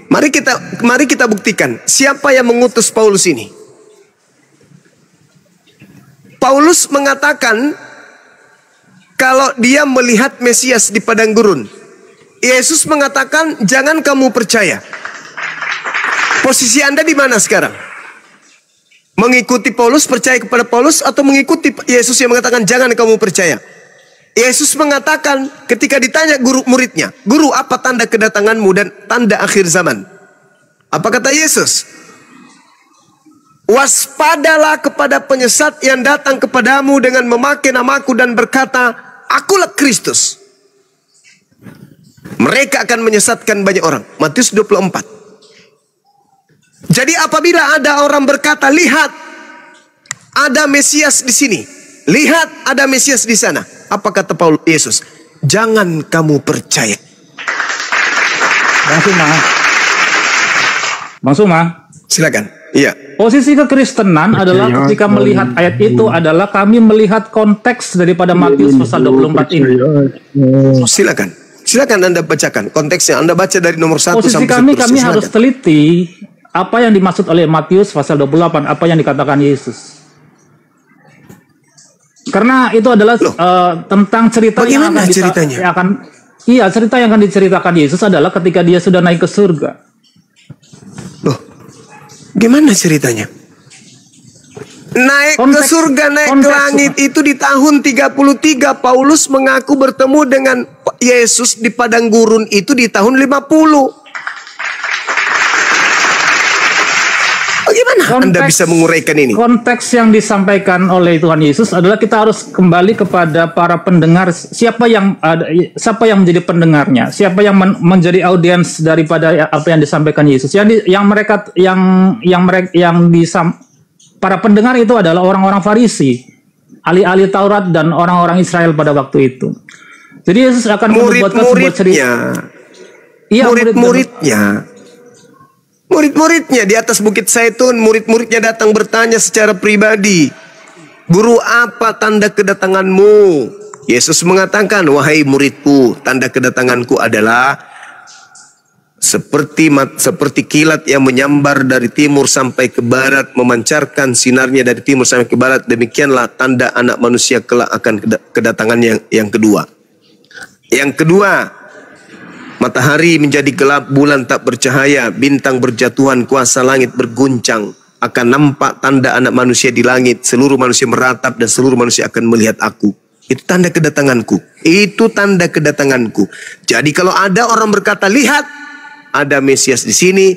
Mari kita buktikan siapa yang mengutus Paulus ini. Paulus mengatakan kalau dia melihat Mesias di padang gurun. Yesus mengatakan jangan kamu percaya. Posisi Anda di mana sekarang? Mengikuti Paulus, percaya kepada Paulus, atau mengikuti Yesus yang mengatakan jangan kamu percaya? Yesus mengatakan ketika ditanya guru muridnya, "Guru, apa tanda kedatanganmu dan tanda akhir zaman?" Apa kata Yesus? "Waspadalah kepada penyesat yang datang kepadamu dengan memakai namaku dan berkata, Akulah Kristus. Mereka akan menyesatkan banyak orang." Matius 24. Jadi apabila ada orang berkata, "Lihat, ada Mesias di sini. Lihat, ada Mesias di sana." Apa kata Paulus Yesus? Jangan kamu percaya. Bang Suma. Silakan. Iya. Posisi kekristenan adalah ketika melihat ayat itu adalah kami melihat konteks daripada Matius pasal 24 ini. Silakan. Silakan Anda bacakan konteksnya. Anda baca dari nomor 1 posisi sampai kami harus teliti apa yang dimaksud oleh Matius pasal 28, apa yang dikatakan Yesus. Karena itu adalah tentang cerita yang akan cerita yang akan diceritakan Yesus adalah ketika dia sudah naik ke surga. Loh, gimana ceritanya? Naik ke surga, naik ke langit itu di tahun 33. Paulus mengaku bertemu dengan Yesus di padang gurun itu di tahun 50. Bagaimana Anda bisa menguraikan ini? Konteks yang disampaikan oleh Tuhan Yesus adalah kita harus kembali kepada para pendengar. Siapa yang menjadi pendengarnya? Siapa yang menjadi audiens daripada apa yang disampaikan Yesus? Para pendengar itu adalah orang-orang Farisi, ahli-ahli Taurat dan orang-orang Israel pada waktu itu. Jadi Yesus akan membuatkan sebuah cerita. Iya, Murid-muridnya di atas Bukit Zaitun, murid-muridnya datang bertanya secara pribadi, "Guru, apa tanda kedatanganmu?" Yesus mengatakan, "Wahai muridku, tanda kedatanganku adalah seperti kilat yang menyambar dari timur sampai ke barat, memancarkan sinarnya dari timur sampai ke barat. Demikianlah tanda Anak Manusia kelak akan kedatangan yang kedua." Yang kedua, matahari menjadi gelap, bulan tak bercahaya, bintang berjatuhan, kuasa langit berguncang. akan nampak tanda anak manusia di langit. Seluruh manusia meratap dan seluruh manusia akan melihat aku. Itu tanda kedatanganku. Itu tanda kedatanganku. Jadi kalau ada orang berkata, lihat ada Mesias di sini,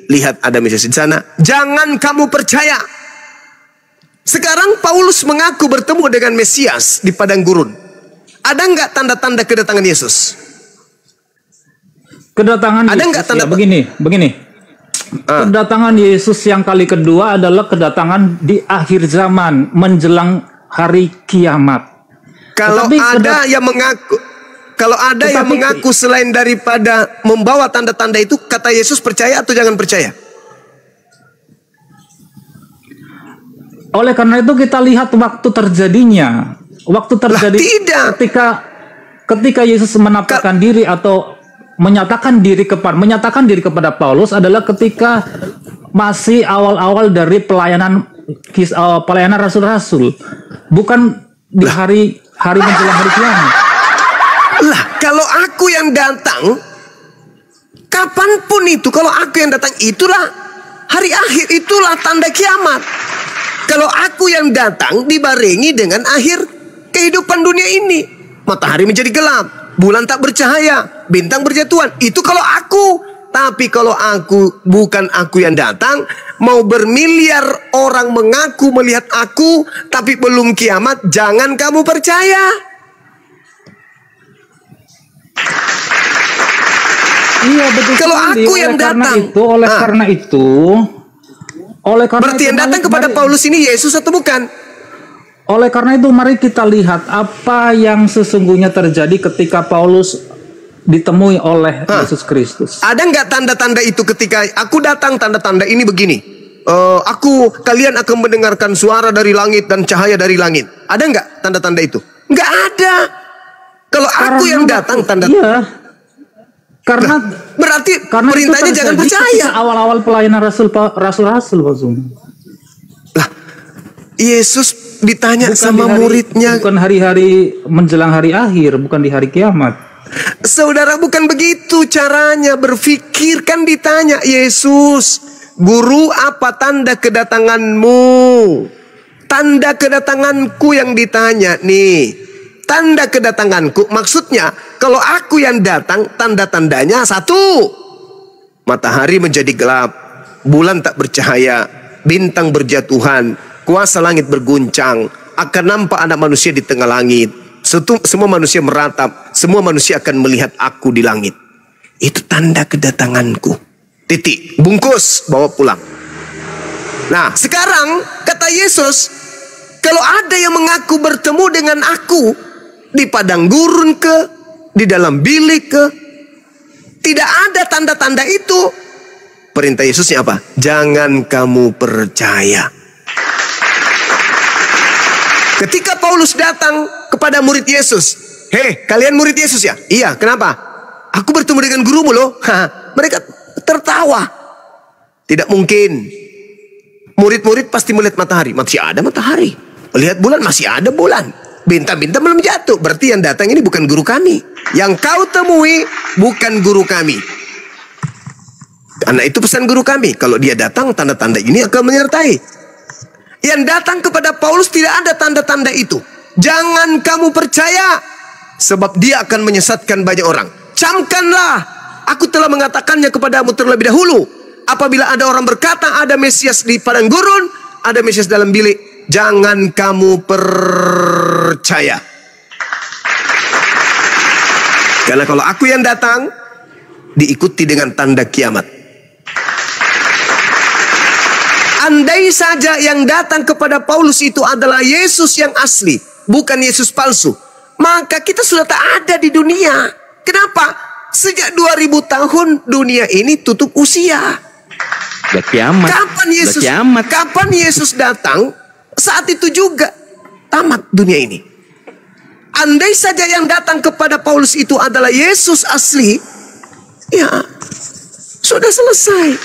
lihat ada Mesias di sana, jangan kamu percaya. Sekarang Paulus mengaku bertemu dengan Mesias di padang gurun. Ada nggak tanda-tanda kedatangan Yesus? Kedatangan ada Yesus, nggak tanda ya, begini. Kedatangan Yesus yang kali kedua adalah kedatangan di akhir zaman menjelang hari kiamat. Kalau ada yang mengaku, selain daripada membawa tanda-tanda itu, kata Yesus percaya atau jangan percaya? Oleh karena itu kita lihat waktu terjadinya. Waktu terjadi ketika Yesus menampakkan diri atau menyatakan diri kepada Paulus adalah ketika masih awal-awal dari pelayanan rasul-rasul, bukan di hari menjelang hari kiamat. Lah, kalau aku yang datang, kapanpun itu, kalau aku yang datang, itulah hari akhir, itulah tanda kiamat. Kalau aku yang datang dibarengi dengan akhir kehidupan dunia ini, matahari menjadi gelap, bulan tak bercahaya, bintang berjatuhan. Itu kalau aku. Tapi kalau bukan aku yang datang, mau bermiliar orang mengaku melihat aku, tapi belum kiamat, jangan kamu percaya. Iya, betul. Kalau aku yang datang, berarti yang datang kepada Paulus ini Yesus atau bukan? Oleh karena itu mari kita lihat apa yang sesungguhnya terjadi ketika Paulus ditemui oleh Yesus Kristus. Ada nggak tanda-tanda itu ketika aku datang? Tanda-tanda ini begini. Kalian akan mendengarkan suara dari langit dan cahaya dari langit. Ada nggak tanda-tanda itu? Nggak ada. Kalau aku yang datang tanda. Iya. Karena perintahnya jangan percaya. Awal-awal pelayanan rasul-rasul, lah, Yesus ditanya sama muridnya. Bukan hari-hari menjelang hari akhir, bukan di hari kiamat. Saudara, bukan begitu caranya berpikir. Kan ditanya Yesus, guru, apa tanda kedatanganmu? Tanda kedatanganku yang ditanya nih. Tanda kedatanganku maksudnya kalau aku yang datang, tanda-tandanya satu, matahari menjadi gelap, bulan tak bercahaya, bintang berjatuhan, kuasa langit berguncang, akan nampak anak manusia di tengah langit. Semua manusia meratap, semua manusia akan melihat aku di langit. Itu tanda kedatanganku. Titik, bungkus, bawa pulang. Nah, sekarang kata Yesus, kalau ada yang mengaku bertemu dengan aku di padang gurun ke, di dalam bilik ke, tidak ada tanda-tanda itu. Perintah Yesusnya apa? Jangan kamu percaya. Ketika Paulus datang kepada murid Yesus, hei, kalian murid Yesus ya? Iya, kenapa? Aku bertemu dengan gurumu loh. Mereka tertawa. Tidak mungkin. Murid-murid pasti melihat matahari. Masih ada matahari. Lihat bulan, masih ada bulan. Bintang-bintang belum jatuh. Berarti yang datang ini bukan guru kami. Yang kau temui bukan guru kami. Karena itu pesan guru kami. Kalau dia datang, tanda-tanda ini akan menyertai. Yang datang kepada Paulus tidak ada tanda-tanda itu. Jangan kamu percaya, sebab dia akan menyesatkan banyak orang. Camkanlah, aku telah mengatakannya kepadamu terlebih dahulu. Apabila ada orang berkata ada Mesias di padang gurun, ada Mesias dalam bilik, jangan kamu percaya. Karena kalau aku yang datang, diikuti dengan tanda kiamat. Andai saja yang datang kepada Paulus itu adalah Yesus yang asli, bukan Yesus palsu, maka kita sudah tak ada di dunia. Kenapa? Sejak 2000 tahun dunia ini tutup usia. Udah kiamat. Kapan Yesus datang? Saat itu juga tamat dunia ini. Andai saja yang datang kepada Paulus itu adalah Yesus asli, ya sudah selesai.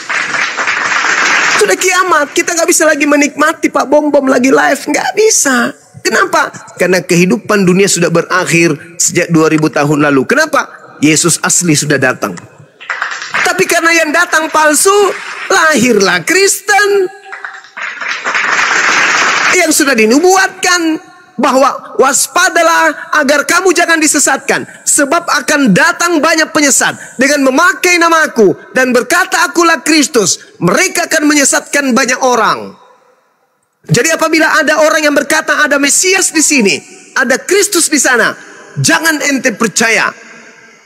Sudah kiamat. Kita nggak bisa lagi menikmati Pak Bom lagi live. Nggak bisa. Kenapa? Karena kehidupan dunia sudah berakhir sejak 2000 tahun lalu. Kenapa? Yesus asli sudah datang. Tapi karena yang datang palsu, lahirlah Kristen. yang sudah dinubuatkan bahwa waspadalah agar kamu jangan disesatkan, sebab akan datang banyak penyesat dengan memakai namaku dan berkata akulah Kristus. Mereka akan menyesatkan banyak orang. Jadi apabila ada orang yang berkata ada Mesias di sini, ada Kristus di sana, jangan ente percaya.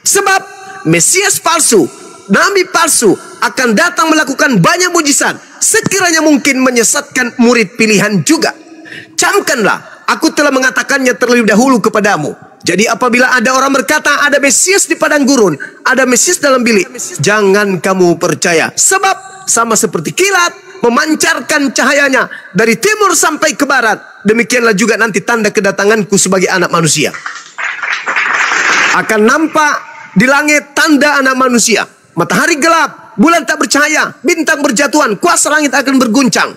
Sebab Mesias palsu, nabi palsu akan datang melakukan banyak mujizat, sekiranya mungkin menyesatkan murid pilihan juga. Camkanlah, aku telah mengatakannya terlebih dahulu kepadamu. Jadi apabila ada orang berkata ada Mesias di padang gurun, ada Mesias dalam bilik, jangan kamu percaya. Sebab sama seperti kilat memancarkan cahayanya dari timur sampai ke barat, demikianlah juga nanti tanda kedatanganku sebagai anak manusia. Akan nampak di langit tanda anak manusia. Matahari gelap, bulan tak bercahaya, bintang berjatuhan, kuasa langit akan berguncang,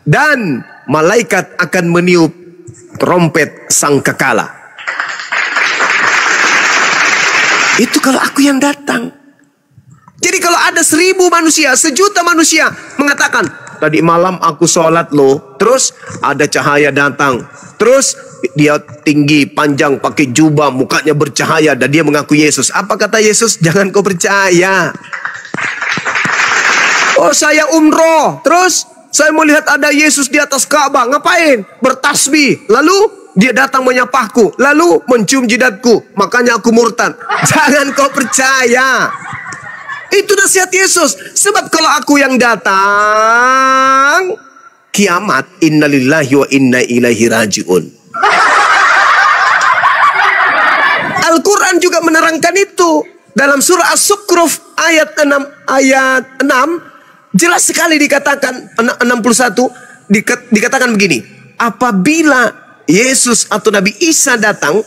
dan malaikat akan meniup trompet sangkakala. Itu kalau aku yang datang. Jadi kalau ada 1000 manusia, 1.000.000 manusia mengatakan, tadi malam aku sholat loh, terus ada cahaya datang, terus dia tinggi, panjang, pakai jubah, mukanya bercahaya, dan dia mengaku Yesus. Apa kata Yesus? Jangan kau percaya. Oh, saya umroh, terus saya melihat ada Yesus di atas Ka'bah. Ngapain? Bertasbih. Lalu dia datang menyapaku, lalu mencium jidatku, makanya aku murtad. Jangan kau percaya. Itu nasihat Yesus. Sebab kalau aku yang datang, kiamat, innalillahi wa inna ilaihi raji'un. Al-Quran juga menerangkan itu. Dalam surah As-Zukhruf ayat 6, jelas sekali dikatakan, 61, dikatakan begini. Apabila Yesus atau Nabi Isa datang,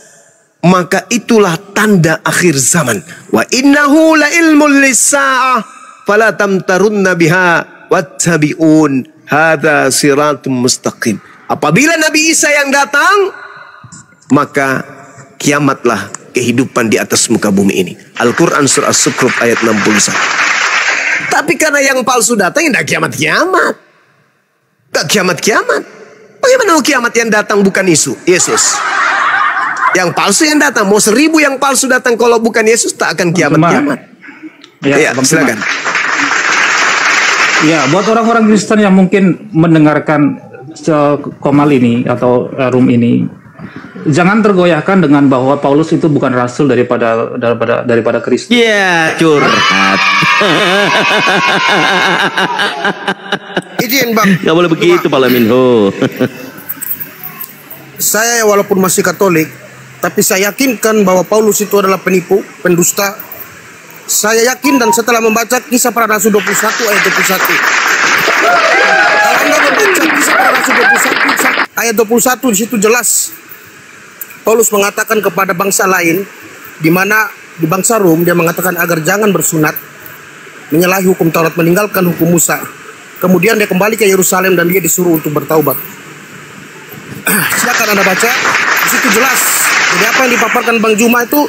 maka itulah tanda akhir zaman. Wa innahu la ilmul lis-sa'ah fala tamtarunna biha wattabi'un hadza siratum mustaqim. Apabila Nabi Isa yang datang, maka kiamatlah kehidupan di atas muka bumi ini. Al-Quran surah As-Zukhruf ayat 61. Tapi karena yang palsu datang, tidak kiamat-kiamat. Tak kiamat-kiamat. Bagaimana kiamat yang datang bukan Yesus? Yang palsu yang datang. Mau 1000 yang palsu datang, kalau bukan Yesus tak akan kiamat-kiamat. Ya, silakan. Ya, buat orang-orang Kristen yang mungkin mendengarkan komal ini atau room ini, jangan tergoyahkan dengan bahwa Paulus itu bukan rasul daripada Kristus. Iya, curhat. Izin Bang. Gak boleh begitu, Pak Laminho. Saya walaupun masih Katolik, tapi saya yakinkan bahwa Paulus itu adalah penipu, pendusta. Saya yakin dan setelah membaca Kisah Para Rasul 21 ayat 21. Kalau Anda membaca Kisah Para Rasul 21 ayat 21, di situ jelas Paulus mengatakan kepada bangsa lain, di mana di bangsa Rom dia mengatakan agar jangan bersunat, menyalahi hukum Taurat, meninggalkan hukum Musa. Kemudian dia kembali ke Yerusalem dan dia disuruh untuk bertaubat. Silakan Anda baca, di situ jelas. Jadi apa yang dipaparkan Bang Juma itu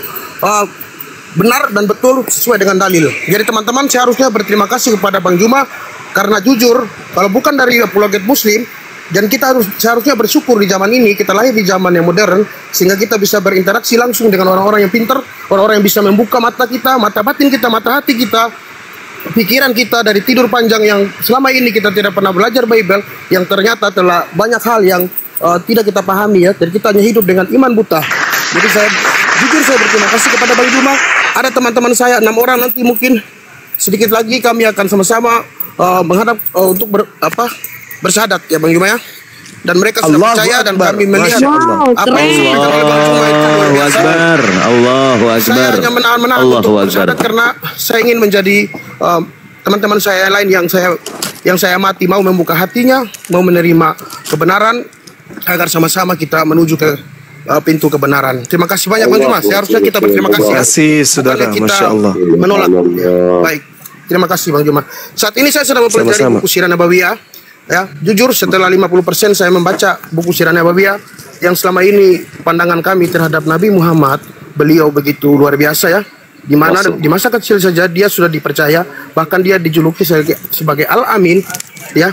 benar dan betul sesuai dengan dalil. Jadi teman-teman, saya harusnya berterima kasih kepada Bang Juma karena jujur, kalau bukan dari apologet Muslim, dan kita seharusnya bersyukur di zaman ini, kita lahir di zaman yang modern, sehingga kita bisa berinteraksi langsung dengan orang-orang yang pintar, orang-orang yang bisa membuka mata kita, mata batin kita, mata hati kita, pikiran kita dari tidur panjang yang selama ini kita tidak pernah belajar Bible, yang ternyata telah banyak hal yang tidak kita pahami ya, dan kita hanya hidup dengan iman buta. Jadi saya berterima kasih kepada Bang Juma. Ada teman-teman saya 6 orang, nanti mungkin sedikit lagi kami akan sama-sama menghadap untuk bersyahadat ya Bang Juma ya. Dan mereka sudah percaya dan kami melihat apa yang dikatakan Bang Juma itu luar biasa. Allahu Akbar. Saya hanya menahan untuk bersyahadat karena saya ingin menjadi teman-teman saya lain yang saya amati, mau membuka hatinya, mau menerima kebenaran agar sama-sama kita menuju ke pintu kebenaran. Terima kasih banyak Bang Juma. Seharusnya kita berterima kasih. Terima kasih saudara, Masya Allah. Menolak. Baik. Terima kasih Bang Juma. Saat ini saya sedang mempelajari buku Sirah Nabawiyah. Ya, jujur setelah 50% saya membaca buku Sirah Nabawiyah yang selama ini pandangan kami terhadap Nabi Muhammad, beliau begitu luar biasa ya. Di mana di masa kecil saja dia sudah dipercaya, bahkan dia dijuluki sebagai Al-Amin ya.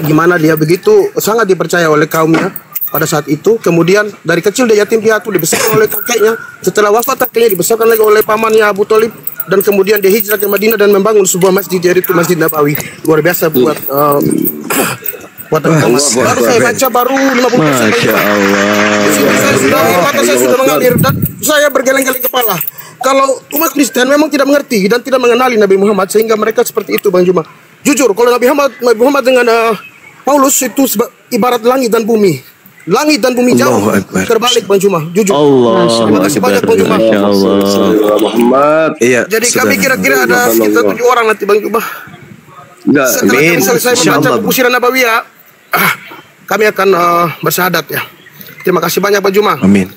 Gimana dia begitu sangat dipercaya oleh kaumnya pada saat itu. Kemudian dari kecil dia yatim piatu, dibesarkan oleh kakeknya. Setelah wafat kakeknya dibesarkan lagi oleh pamannya Abu Thalib. Dan kemudian dia hijrah ke Madinah dan membangun sebuah masjid, yaitu Masjid Nabawi. Luar biasa buat baru saya baca baru 50%. Masya Allah. Mata saya sudah mengalir dan saya bergeleng-geleng kepala. Kalau umat Kristen memang tidak mengerti dan tidak mengenali Nabi Muhammad, sehingga mereka seperti itu, Bang Juma. Jujur, kalau Nabi Muhammad dengan Paulus itu ibarat langit dan bumi. Langit dan bumi jauh terbalik, Bang Juma. Jujur. Terima kasih banyak, Bang Juma. Muhammad. Iya. Jadi kami kira-kira ada sekitar 7 orang nanti, Bang Juma. Setelah kami selesai membaca buku Sirah Nabawiyah, kami akan bersyahadat ya. Terima kasih banyak, Bang Juma. Amin.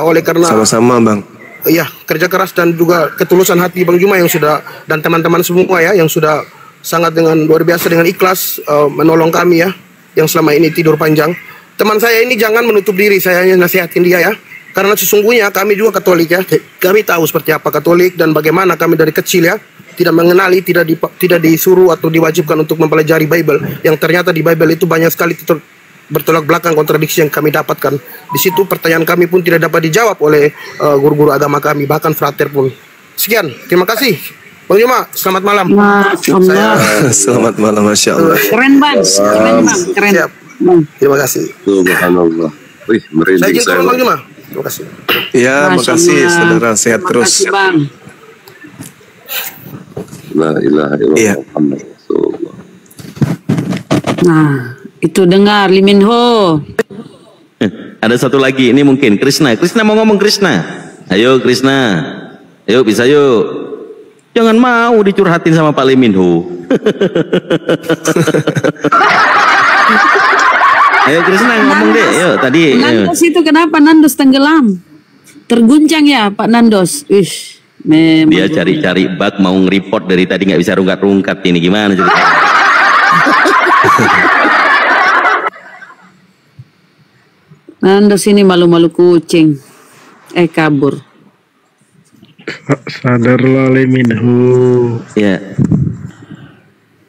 Oleh karena sama-sama, Bang. Iya, kerja keras dan juga ketulusan hati Bang Juma yang sudah, dan teman-teman semua ya, yang sudah sangat dengan luar biasa dengan ikhlas menolong kami ya, yang selama ini tidur panjang. Teman saya ini jangan menutup diri, saya hanya nasihatin dia ya, karena sesungguhnya kami juga Katolik ya, kami tahu seperti apa Katolik dan bagaimana kami dari kecil ya, tidak mengenali, tidak disuruh atau diwajibkan untuk mempelajari Bible, yang ternyata di Bible itu banyak sekali bertolak belakang kontradiksi yang kami dapatkan. Di situ pertanyaan kami pun tidak dapat dijawab oleh guru-guru agama kami, bahkan frater pun. Sekian, terima kasih Bang Juma, selamat malam. Selamat malam, Masya Allah. Keren Bang, keren. Siap. Terima kasih. Subhanallah. Wih, merinding saya izin saya. Bang Juma. Terima kasih. Ya, makasih saudara, sehat terus. Makasih Bang. La ilaha illallah Iya. Muhammad Rasulullah. Nah, itu dengar Lee Min Ho. Ada satu lagi, ini mungkin Krishna mau ngomong. Krishna, ayo Krishna, ayo bisa yuk. Jangan mau dicurhatin sama Pak Lee Min Ho. Ayo Krishna ngomong deh, yuk tadi. Nandos itu kenapa Nandos tenggelam? Terguncang ya Pak Nandos. Memang Dia cari-cari bug, mau nge-report dari tadi nggak bisa rungkat-rungkat, ini gimana ceritanya? Nandos ini malu-malu kucing. Kabur. Sadarlah Lee Min Ho. Ya.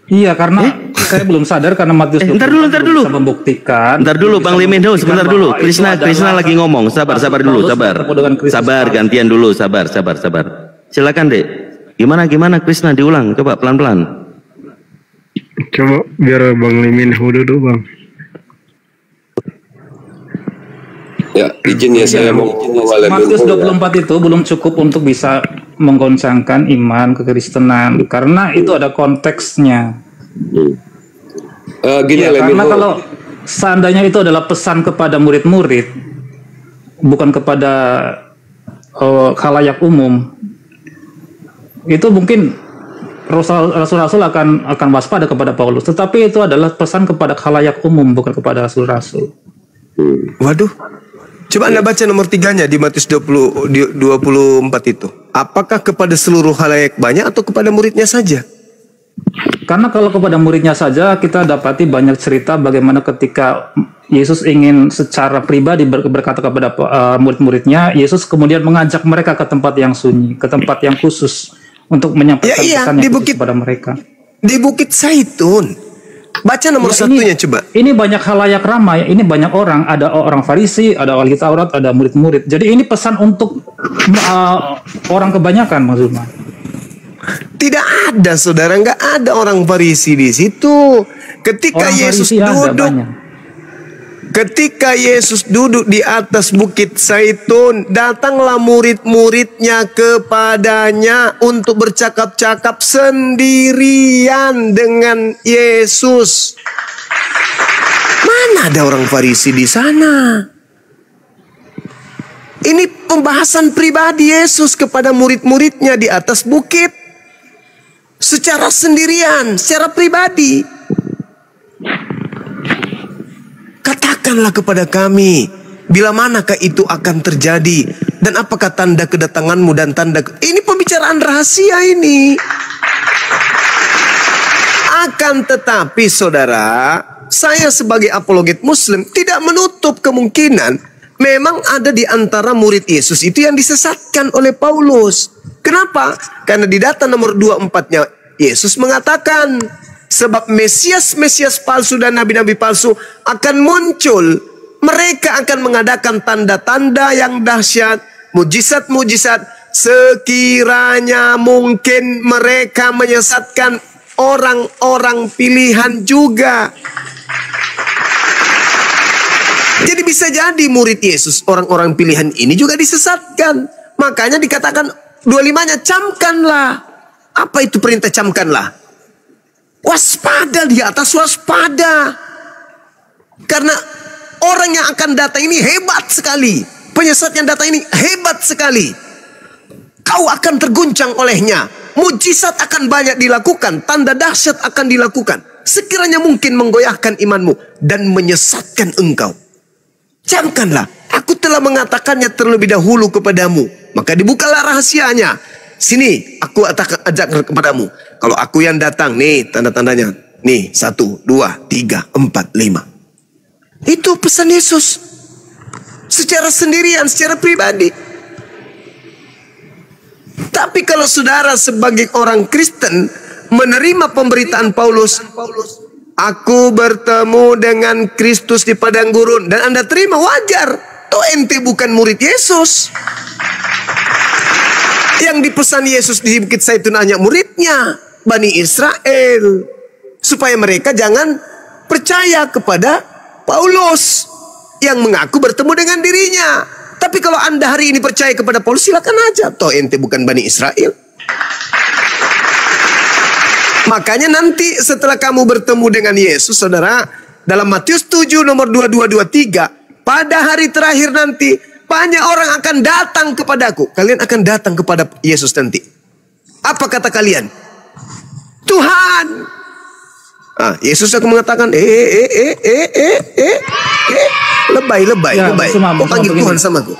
Iya, karena saya belum sadar karena Matius Ntar dulu. bisa membuktikan. Ntar dulu Bang Lee Min Ho, sebentar dulu. Krishna lagi ngomong. Sabar dulu, sabar. Sabar, gantian dulu, sabar. Silakan, Dek. Gimana Krishna, diulang, coba pelan-pelan. Coba biar Bang Lee Min Ho dulu, Bang. Ya, izin ya saya mau Matius 24 itu belum cukup untuk bisa menggoncangkan iman kekristenan, karena itu ada konteksnya. Gini Ya, ya, karena kalau seandainya itu adalah pesan kepada murid-murid, bukan kepada khalayak umum, itu mungkin rasul-rasul akan waspada kepada Paulus. Tetapi itu adalah pesan kepada khalayak umum, bukan kepada rasul-rasul. Waduh. Coba Anda baca nomor 3-nya di Matius 24 itu. Apakah kepada seluruh khalayak banyak atau kepada muridnya saja? Karena kalau kepada muridnya saja, kita dapati banyak cerita bagaimana ketika Yesus ingin secara pribadi berkata kepada murid-muridnya, Yesus kemudian mengajak mereka ke tempat yang sunyi, ke tempat yang khusus untuk menyampaikan pesan yang khusus kepada mereka. Di Bukit Zaitun. Baca nomor satunya coba. Ini banyak khalayak ramai, ini banyak orang, ada orang Farisi, ada ahli Taurat, ada murid-murid. Jadi ini pesan untuk orang kebanyakan, maksudnya. Tidak ada, saudara, nggak ada orang Farisi di situ. Ketika Yesus duduk di atas Bukit Zaitun, datanglah murid-muridnya kepadanya untuk bercakap-cakap sendirian dengan Yesus. Mana ada orang Farisi di sana? Ini pembahasan pribadi Yesus kepada murid-muridnya di atas bukit. Secara sendirian, secara pribadi. Katakanlah kepada kami, bila manakah itu akan terjadi, dan apakah tanda kedatanganmu dan tanda... Ini pembicaraan rahasia ini. Akan tetapi saudara, saya sebagai apologet muslim tidak menutup kemungkinan memang ada di antara murid Yesus itu yang disesatkan oleh Paulus. Kenapa? Karena di data nomor 24-nya Yesus mengatakan, Sebab Mesias-Mesias palsu dan nabi-nabi palsu akan muncul. Mereka akan mengadakan tanda-tanda yang dahsyat, mujizat-mujizat. Sekiranya mungkin mereka menyesatkan orang-orang pilihan juga. Jadi bisa jadi murid Yesus, orang-orang pilihan ini juga disesatkan. Makanya dikatakan 25-nya, camkanlah. Apa itu perintah camkanlah? Waspada, di atas waspada. Karena orang yang akan datang ini hebat sekali. Penyesat yang datang ini hebat sekali. Kau akan terguncang olehnya. Mujizat akan banyak dilakukan. Tanda dahsyat akan dilakukan. Sekiranya mungkin menggoyahkan imanmu dan menyesatkan engkau. Camkanlah, aku telah mengatakannya terlebih dahulu kepadamu. Maka dibukalah rahasianya. Sini, aku ajak kepadamu. Kalau aku yang datang, nih tanda-tandanya. Nih, 1, 2, 3, 4, 5. Itu pesan Yesus. Secara sendirian, secara pribadi. Tapi kalau saudara sebagai orang Kristen menerima pemberitaan Paulus, aku bertemu dengan Kristus di padang gurun, dan Anda terima, wajar. Toh ente bukan murid Yesus. Yang dipesan Yesus di Bukit Zaitun hanya muridnya, Bani Israel, supaya mereka jangan percaya kepada Paulus yang mengaku bertemu dengan dirinya. Tapi kalau Anda hari ini percaya kepada Paulus, silakan aja. Toh ente bukan Bani Israel. Makanya nanti setelah kamu bertemu dengan Yesus, saudara, dalam Matius 7 nomor 22-23, pada hari terakhir nanti banyak orang akan datang kepadaku. Kalian akan datang kepada Yesus nanti. Apa kata kalian? Tuhan. Yesus akan mengatakan, lebay. Ya, Kau panggil Tuhan sama aku.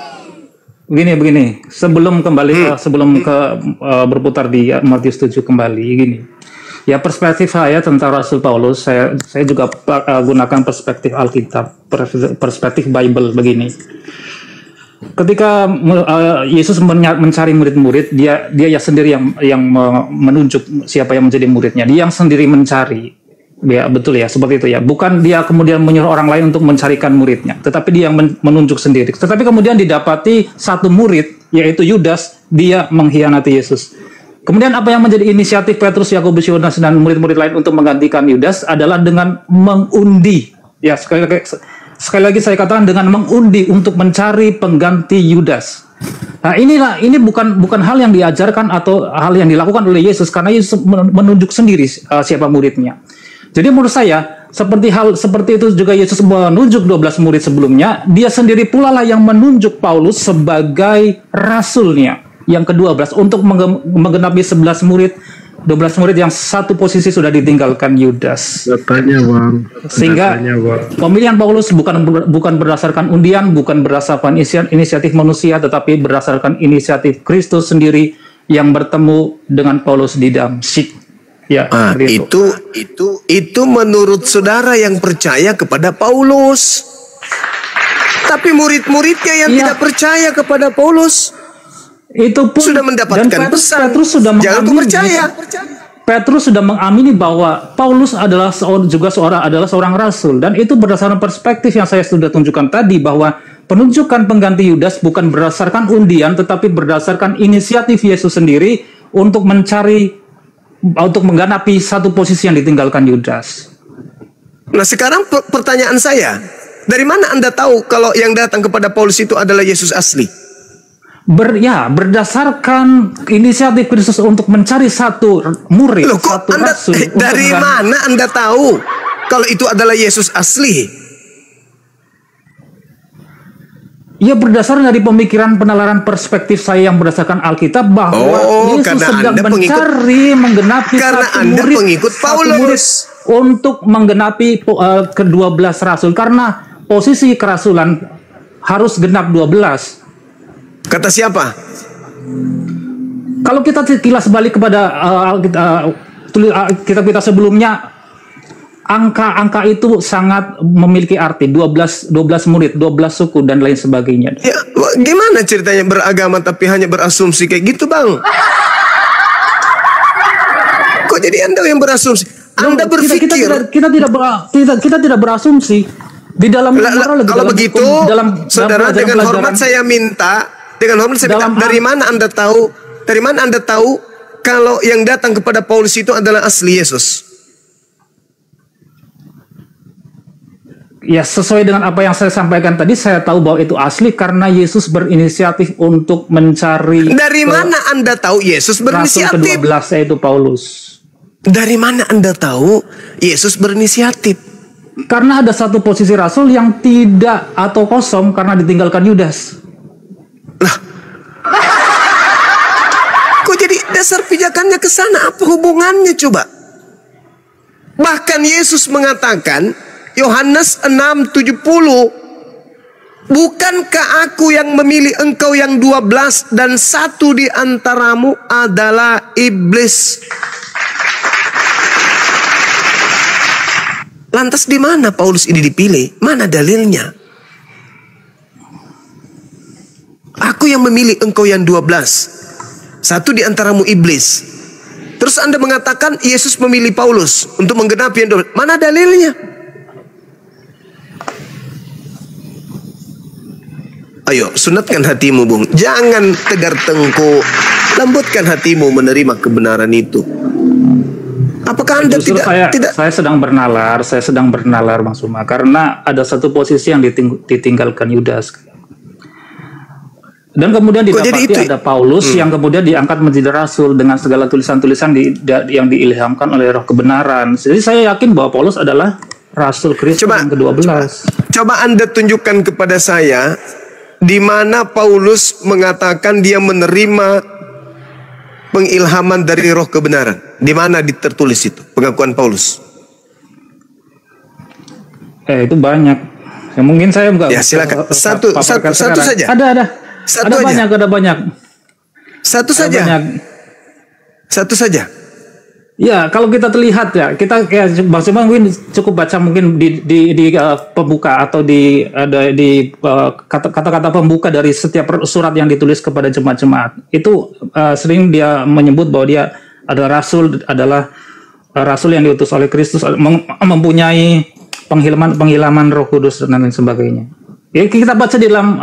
Begini. Sebelum kembali, sebelum berputar di Matius 7 kembali, gini. Ya, perspektif saya tentang Rasul Paulus, saya juga gunakan perspektif Alkitab, perspektif Bible begini. Ketika Yesus mencari murid-murid, dia ya sendiri yang menunjuk siapa yang menjadi muridnya. Dia yang sendiri mencari. Ya, betul ya, seperti itu ya. Bukan dia kemudian menyuruh orang lain untuk mencarikan muridnya, tetapi dia yang menunjuk sendiri. Tetapi kemudian didapati satu murid, yaitu Yudas, dia mengkhianati Yesus. Kemudian apa yang menjadi inisiatif Petrus, Yakobus, Yohanes dan murid-murid lain untuk menggantikan Yudas adalah dengan mengundi. Ya, sekali lagi saya katakan dengan mengundi untuk mencari pengganti Yudas. Nah, ini bukan hal yang diajarkan atau hal yang dilakukan oleh Yesus, karena Yesus menunjuk sendiri siapa muridnya. Jadi menurut saya seperti itu juga Yesus menunjuk 12 murid sebelumnya, dia sendiri pula lah yang menunjuk Paulus sebagai rasulnya yang ke-12 untuk menggenapi 12 murid yang satu posisi sudah ditinggalkan Yudas. Datanya, Bang. Sehingga pemilihan Paulus bukan berdasarkan undian, bukan berdasarkan inisiatif manusia, tetapi berdasarkan inisiatif Kristus sendiri yang bertemu dengan Paulus di Damsyik. Ya, itu menurut saudara yang percaya kepada Paulus. Tapi murid-muridnya yang tidak percaya kepada Paulus, itu pun sudah mendapatkan pesan. Petrus sudah jangan kau percaya. Petrus sudah mengamini bahwa Paulus adalah seorang rasul, dan itu berdasarkan perspektif yang saya sudah tunjukkan tadi, bahwa penunjukan pengganti Yudas bukan berdasarkan undian, tetapi berdasarkan inisiatif Yesus sendiri untuk menggenapi satu posisi yang ditinggalkan Yudas. Nah, sekarang pertanyaan saya, dari mana Anda tahu kalau yang datang kepada Paulus itu adalah Yesus asli? Berdasarkan inisiatif Kristus untuk mencari satu murid, satu rasul. Dari mana Anda tahu kalau itu adalah Yesus asli? Ya, berdasarkan dari pemikiran penalaran perspektif saya yang berdasarkan Alkitab, bahwa Yesus sedang menggenapi satu murid untuk menggenapi ke-12 rasul, karena posisi kerasulan harus genap 12. Kata siapa? Kalau kita kilas balik kepada kitab-kitab sebelumnya, angka itu sangat memiliki arti. 12 murid, 12 suku dan lain sebagainya. Ya, gimana ceritanya beragama tapi hanya berasumsi kayak gitu, Bang? Kok jadi Anda yang berasumsi? Anda berpikir kita tidak berasumsi di dalam kalau begitu, saudara, dengan hormat saya minta, dari mana Anda tahu kalau yang datang kepada Paulus itu adalah asli Yesus? Ya, sesuai dengan apa yang saya sampaikan tadi, saya tahu bahwa itu asli karena Yesus berinisiatif untuk mencari. Dari mana Anda tahu Yesus berinisiatif? Rasul ke-12 yaitu Paulus. Dari mana Anda tahu Yesus berinisiatif? Karena ada satu posisi rasul yang tidak atau kosong karena ditinggalkan Yudas. Lah, kok jadi dasar pijakannya ke sana? Apa hubungannya coba? Bahkan Yesus mengatakan, Yohanes 6:70, bukankah aku yang memilih engkau yang 12 dan satu di antaramu adalah iblis? Lantas di mana Paulus ini dipilih? Mana dalilnya? Aku yang memilih engkau yang 12, satu di antaramu iblis. Terus Anda mengatakan Yesus memilih Paulus untuk menggenapi yang 12. Mana dalilnya? Ayo, sunatkan hatimu, Bung. Jangan tegar tengkuk. Lembutkan hatimu menerima kebenaran itu. Apakah Anda tidak? Saya sedang bernalar, Bang Suma, karena ada satu posisi yang ditinggalkan Yudas. Dan kemudian didapati ada Paulus yang kemudian diangkat menjadi rasul dengan segala tulisan-tulisan yang diilhamkan oleh Roh kebenaran. Jadi saya yakin bahwa Paulus adalah rasul Kristus yang ke-12. Coba Anda tunjukkan kepada saya di mana Paulus mengatakan dia menerima pengilhaman dari Roh kebenaran. Di mana tertulis itu pengakuan Paulus? Itu banyak. Ya, mungkin saya enggak. Ya, silakan. Satu saja. Ada banyak. Satu saja. Satu saja. Ya, kalau kita terlihat ya, kita kayak Bang Suma mungkin cukup baca mungkin di pembuka atau di kata-kata pembuka dari setiap surat yang ditulis kepada jemaat-jemaat. Itu sering dia menyebut bahwa dia adalah rasul yang diutus oleh Kristus, mempunyai penghilaman Roh Kudus dan lain sebagainya. Ya, kita baca di dalam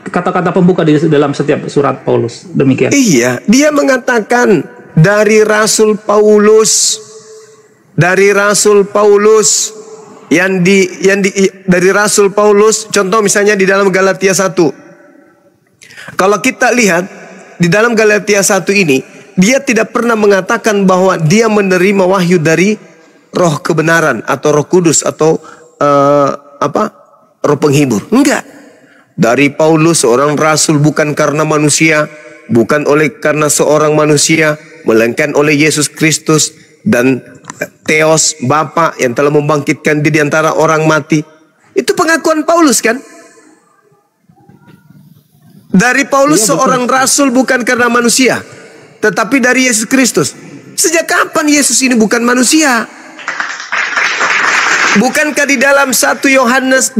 kata-kata pembuka di dalam setiap surat Paulus. Demikian. Iya, dia mengatakan dari Rasul Paulus dari Rasul Paulus, contoh misalnya di dalam Galatia 1. Kalau kita lihat di dalam Galatia 1 ini, dia tidak pernah mengatakan bahwa dia menerima wahyu dari Roh kebenaran atau Roh Kudus atau Roh penghibur. Enggak. Dari Paulus, seorang rasul bukan karena manusia, bukan karena seorang manusia, melainkan oleh Yesus Kristus dan Theos, Bapa yang telah membangkitkan dia di antara orang mati. Itu pengakuan Paulus kan? Dari Paulus, seorang rasul bukan karena manusia, tetapi dari Yesus Kristus. Sejak kapan Yesus ini bukan manusia? Bukankah di dalam 2 Yohanes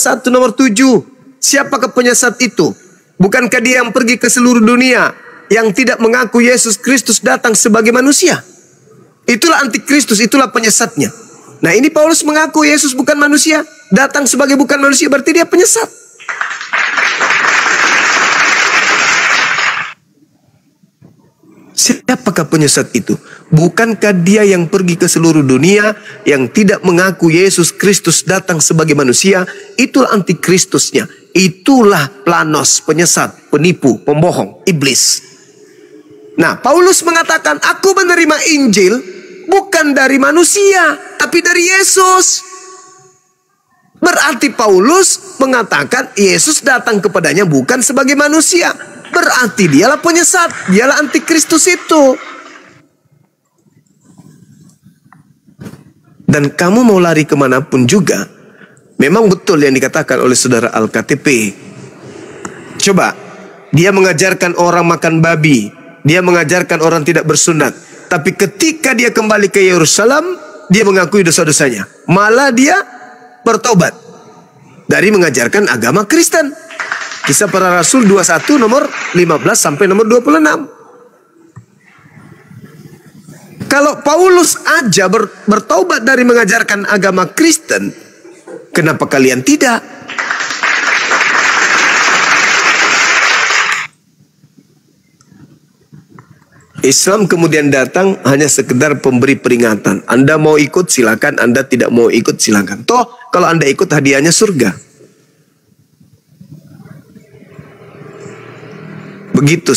1 nomor 7, siapakah penyesat itu? Bukankah dia yang pergi ke seluruh dunia yang tidak mengaku Yesus Kristus datang sebagai manusia? Itulah antikristus, itulah penyesatnya. Nah, ini Paulus mengaku Yesus bukan manusia, datang sebagai bukan manusia, berarti dia penyesat. Siapakah penyesat itu? Bukankah dia yang pergi ke seluruh dunia yang tidak mengaku Yesus Kristus datang sebagai manusia? Itulah antikristusnya. Itulah planos, penyesat, penipu, pembohong, iblis. Nah, Paulus mengatakan, aku menerima Injil bukan dari manusia, tapi dari Yesus. Berarti Paulus mengatakan Yesus datang kepadanya bukan sebagai manusia. Berarti dialah penyesat, dialah antikristus itu. Dan kamu mau lari kemanapun juga, memang betul yang dikatakan oleh saudara Al-KTP. Coba, dia mengajarkan orang makan babi, dia mengajarkan orang tidak bersunat. Tapi ketika dia kembali ke Yerusalem, dia mengakui dosa-dosanya. Malah dia bertobat dari mengajarkan agama Kristen. Kisah Para Rasul 21 nomor 15 sampai nomor 26. Kalau Paulus aja bertobat dari mengajarkan agama Kristen, kenapa kalian tidak? Islam kemudian datang hanya sekedar pemberi peringatan. Anda mau ikut silakan, Anda tidak mau ikut silakan. Toh kalau Anda ikut hadiahnya surga. Begitu.